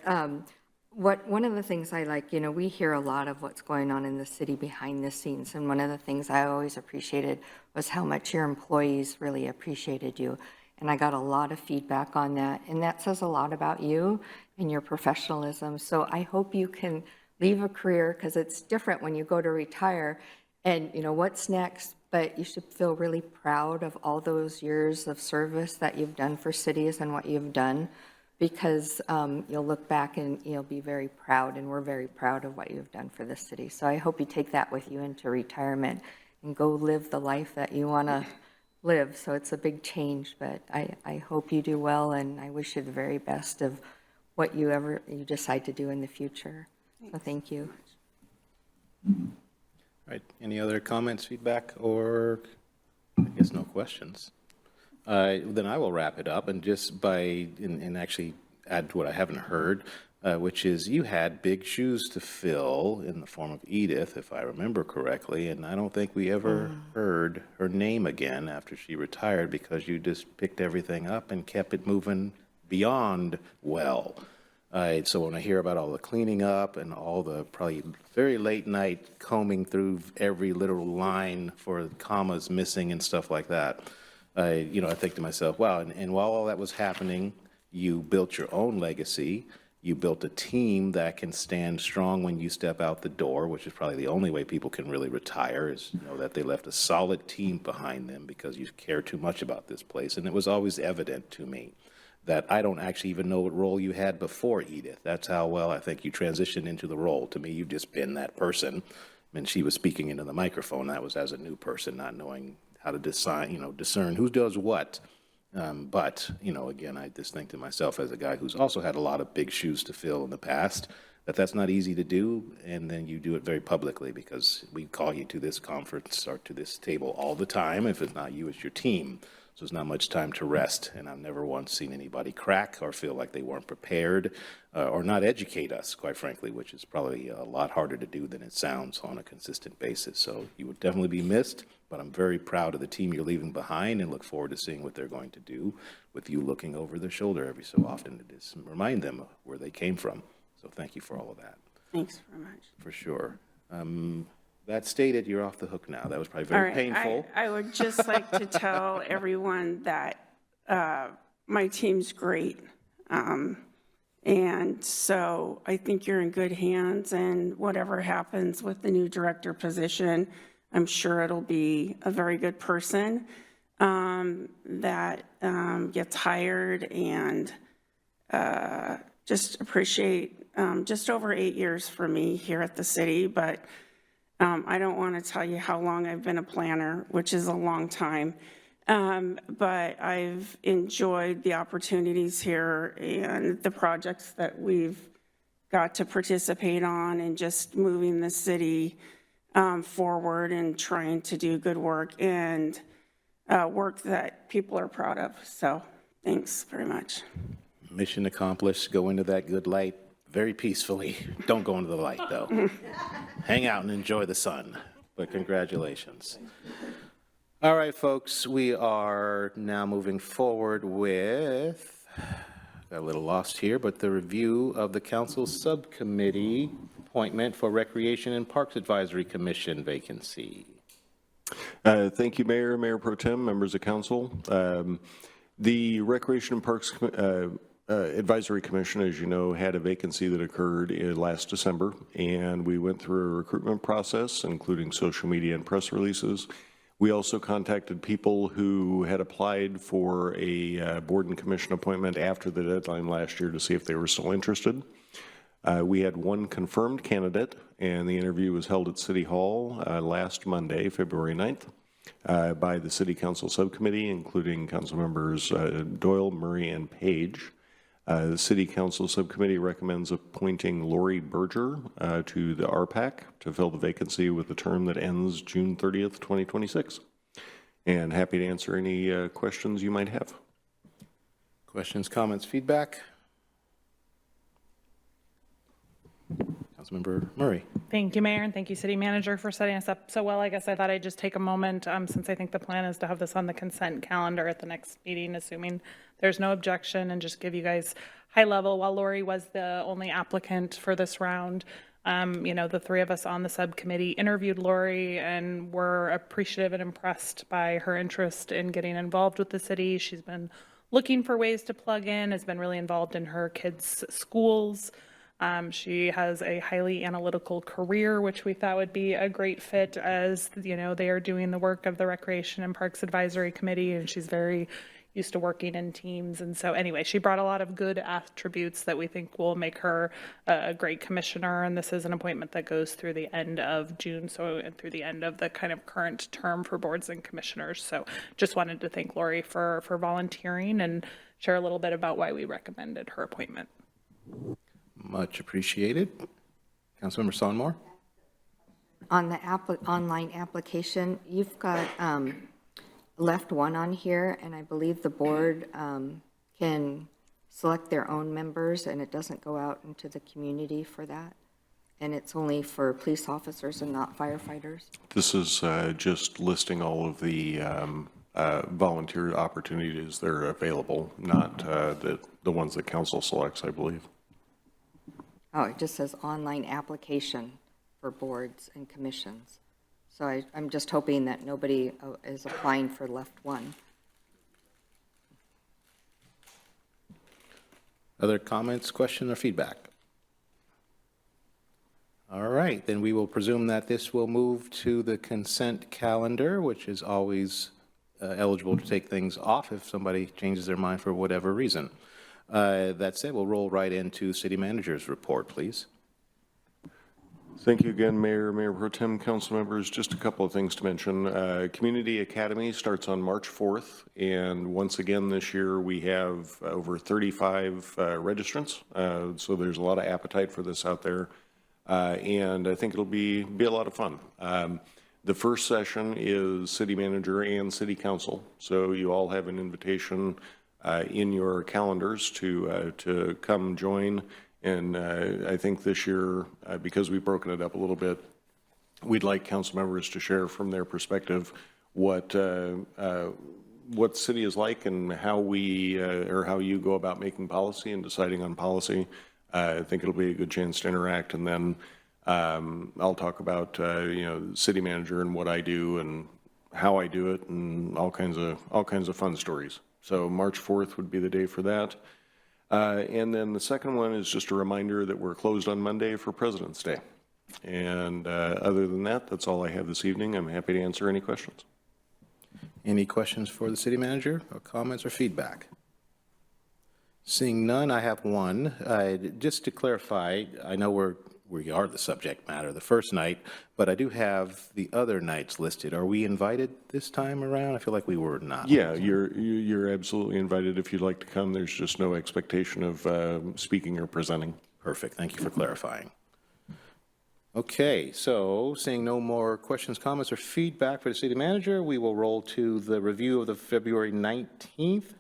one of the things I like, you know, we hear a lot of what's going on in the city behind the scenes, and one of the things I always appreciated was how much your employees really appreciated you. And I got a lot of feedback on that, and that says a lot about you and your professionalism. So I hope you can leave a career, because it's different when you go to retire and, you know, what's next, but you should feel really proud of all those years of service that you've done for cities and what you've done, because you'll look back and you'll be very proud, and we're very proud of what you've done for the city. So I hope you take that with you into retirement and go live the life that you want to live. So it's a big change, but I hope you do well, and I wish you the very best of what you decide to do in the future. So thank you. All right, any other comments, feedback, or I guess no questions? Then I will wrap it up, and just and actually add to what I haven't heard, which is you had big shoes to fill in the form of Edith, if I remember correctly, and I don't think we ever heard her name again after she retired, because you just picked everything up and kept it moving beyond well. So when I hear about all the cleaning up and all the probably very late night combing through every literal line for commas missing and stuff like that, I think to myself, wow, and while all that was happening, you built your own legacy. You built a team that can stand strong when you step out the door, which is probably the only way people can really retire, is know that they left a solid team behind them because you care too much about this place. And it was always evident to me that I don't actually even know what role you had before Edith. That's how well I think you transitioned into the role. To me, you've just been that person. And she was speaking into the microphone. That was as a new person, not knowing how to discern who does what. But again, I just think to myself as a guy who's also had a lot of big shoes to fill in the past, that's not easy to do, and then you do it very publicly because we call you to this conference or to this table all the time. If it's not you, it's your team. So there's not much time to rest, and I've never once seen anybody crack or feel like they weren't prepared or not educate us, quite frankly, which is probably a lot harder to do than it sounds on a consistent basis. So you would definitely be missed, but I'm very proud of the team you're leaving behind and look forward to seeing what they're going to do with you looking over their shoulder every so often to just remind them where they came from. So thank you for all of that. Thanks very much. For sure. That stated, you're off the hook now. That was probably very painful. I would just like to tell everyone that my team's great. And so I think you're in good hands, and whatever happens with the new director position, I'm sure it'll be a very good person that gets hired, and just appreciate just over 8 years for me here at the city, but I don't want to tell you how long I've been a planner, which is a long time, but I've enjoyed the opportunities here and the projects that we've got to participate on and just moving the city forward and trying to do good work and work that people are proud of. So thanks very much. Mission accomplished. Go into that good light very peacefully. Don't go into the light, though. Hang out and enjoy the sun. But congratulations. All right, folks, we are now moving forward with, got a little lost here, but the review of the council subcommittee appointment for Recreation and Parks Advisory Commission vacancy. Thank you, Mayor, Mayor Pro Tem, members of council. The Recreation and Parks Advisory Commission, as you know, had a vacancy that occurred last December, and we went through a recruitment process, including social media and press releases. We also contacted people who had applied for a board and commission appointment after the deadline last year to see if they were still interested. We had one confirmed candidate, and the interview was held at City Hall last Monday, February 9th. By the City Council Subcommittee, including council members Doyle, Murray, and Page. The City Council Subcommittee recommends appointing Lori Berger to the RPAC to fill the vacancy with a term that ends June 30th, 2026. And happy to answer any questions you might have. Questions, comments, feedback? Councilmember Murray. Thank you, Mayor, and thank you, City Manager, for setting us up so well. I guess I thought I'd just take a moment, since I think the plan is to have this on the consent calendar at the next meeting, assuming there's no objection, and just give you guys high level. While Lori was the only applicant for this round, the three of us on the subcommittee interviewed Lori and were appreciative and impressed by her interest in getting involved with the city. She's been looking for ways to plug in, has been really involved in her kids' schools. She has a highly analytical career, which we thought would be a great fit as, they are doing the work of the Recreation and Parks Advisory Committee, and she's very used to working in teams. And so anyway, she brought a lot of good attributes that we think will make her a great commissioner. And this is an appointment that goes through the end of June, so through the end of the kind of current term for boards and commissioners. So just wanted to thank Lori for volunteering and share a little bit about why we recommended her appointment. Much appreciated. Councilmember Sonmore. On the online application, you've got left one on here, and I believe the board can select their own members, and it doesn't go out into the community for that. And it's only for police officers and not firefighters. This is just listing all of the volunteer opportunities that are available, not the ones that council selects, I believe. Oh, it just says online application for boards and commissions. So I'm just hoping that nobody is applying for left one. Other comments, question, or feedback? All right, then we will presume that this will move to the consent calendar, which is always eligible to take things off if somebody changes their mind for whatever reason. That said, we'll roll right into City Manager's report, please. Thank you again, Mayor, Mayor Pro Tem, council members. Just a couple of things to mention. Community Academy starts on March 4th, and once again this year we have over 35 registrants, so there's a lot of appetite for this out there, and I think it'll be a lot of fun. The first session is City Manager and City Council, so you all have an invitation in your calendars to come join. And I think this year, because we've broken it up a little bit, we'd like council members to share from their perspective what the city is like and how we or how you go about making policy and deciding on policy. I think it'll be a good chance to interact, and then I'll talk about city manager and what I do and how I do it and all kinds of fun stories. So March 4th would be the day for that. And then the second one is just a reminder that we're closed on Monday for President's Day. And other than that, that's all I have this evening. I'm happy to answer any questions. Any questions for the city manager, or comments or feedback? Seeing none, I have one. Just to clarify, I know we are the subject matter the first night, but I do have the other nights listed. Are we invited this time around? I feel like we were not. Yeah, you're absolutely invited if you'd like to come. There's just no expectation of speaking or presenting. Perfect. Thank you for clarifying. Okay, so seeing no more questions, comments, or feedback for the city manager, we will roll to the review of the February 19th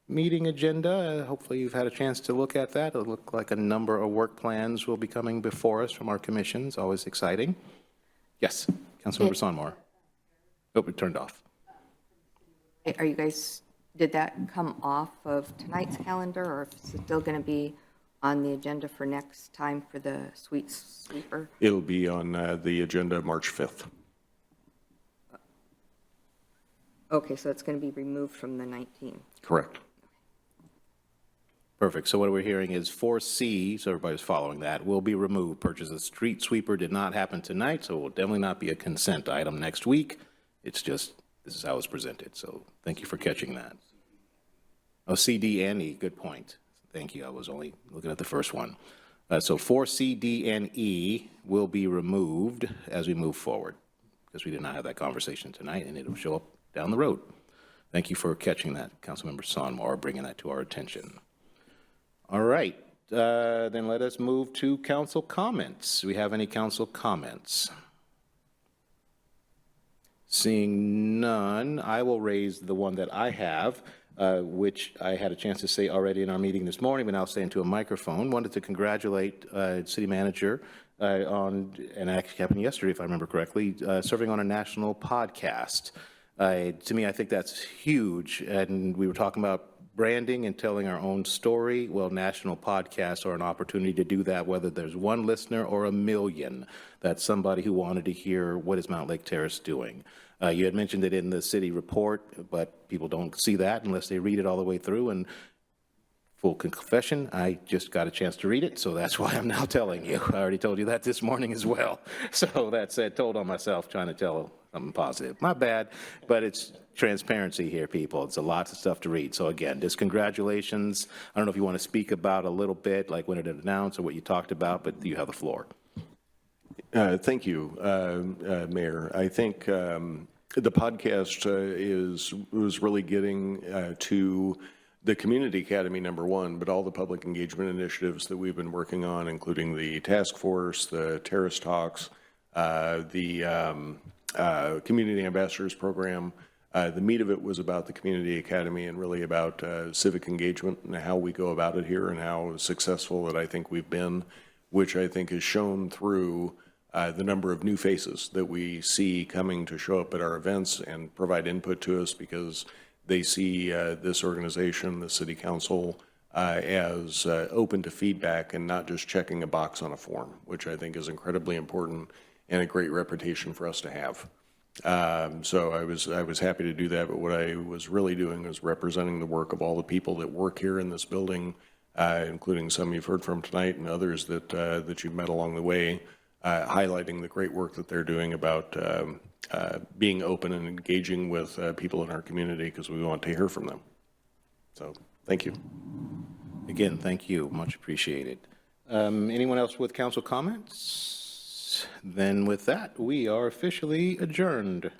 meeting agenda. Hopefully you've had a chance to look at that. It looked like a number of work plans will be coming before us from our commissions. Always exciting. Yes, Councilmember Sonmore. Oh, it turned off. Are you guys, did that come off of tonight's calendar, or is it still going to be on the agenda for next time for the sweet sweeper? It'll be on the agenda March 5th. Okay, so it's going to be removed from the 19th. Correct. Perfect. So what we're hearing is 4C, so everybody's following that, will be removed. Purchase of street sweeper did not happen tonight, so it will definitely not be a consent item next week. It's just, this is how it's presented. So thank you for catching that. Oh, C, D, and E, good point. Thank you. I was only looking at the first one. So 4C, D, and E will be removed as we move forward, because we did not have that conversation tonight, and it'll show up down the road. Thank you for catching that, Councilmember Sonmore, bringing that to our attention. All right, then let us move to council comments. Do we have any council comments? Seeing none, I will raise the one that I have, which I had a chance to say already in our meeting this morning, but now say into a microphone. Wanted to congratulate City Manager on, and it actually happened yesterday, if I remember correctly, serving on a national podcast. To me, I think that's huge, and we were talking about branding and telling our own story. Well, national podcasts are an opportunity to do that, whether there's one listener or a million. That's somebody who wanted to hear what is Mountlake Terrace doing. You had mentioned it in the city report, but people don't see that unless they read it all the way through. And full confession, I just got a chance to read it, so that's why I'm now telling you. I already told you that this morning as well. So that said, told on myself, trying to tell something positive. My bad, but it's transparency here, people. It's a lot of stuff to read. So again, just congratulations. I don't know if you want to speak about a little bit, like when it announced or what you talked about, but you have the floor. Thank you, Mayor. I think the podcast was really getting to the Community Academy, number one, but all the public engagement initiatives that we've been working on, including the task force, the Terrace talks, the Community Ambassadors Program. The meat of it was about the Community Academy and really about civic engagement and how we go about it here and how successful that I think we've been, which I think is shown through the number of new faces that we see coming to show up at our events and provide input to us because they see this organization, the City Council, as open to feedback and not just checking a box on a form, which I think is incredibly important and a great reputation for us to have. So I was happy to do that, but what I was really doing was representing the work of all the people that work here in this building, including some you've heard from tonight and others that you've met along the way, highlighting the great work that they're doing about being open and engaging with people in our community because we want to hear from them. So thank you. Again, thank you. Much appreciated. Anyone else with council comments? Then with that, we are officially adjourned.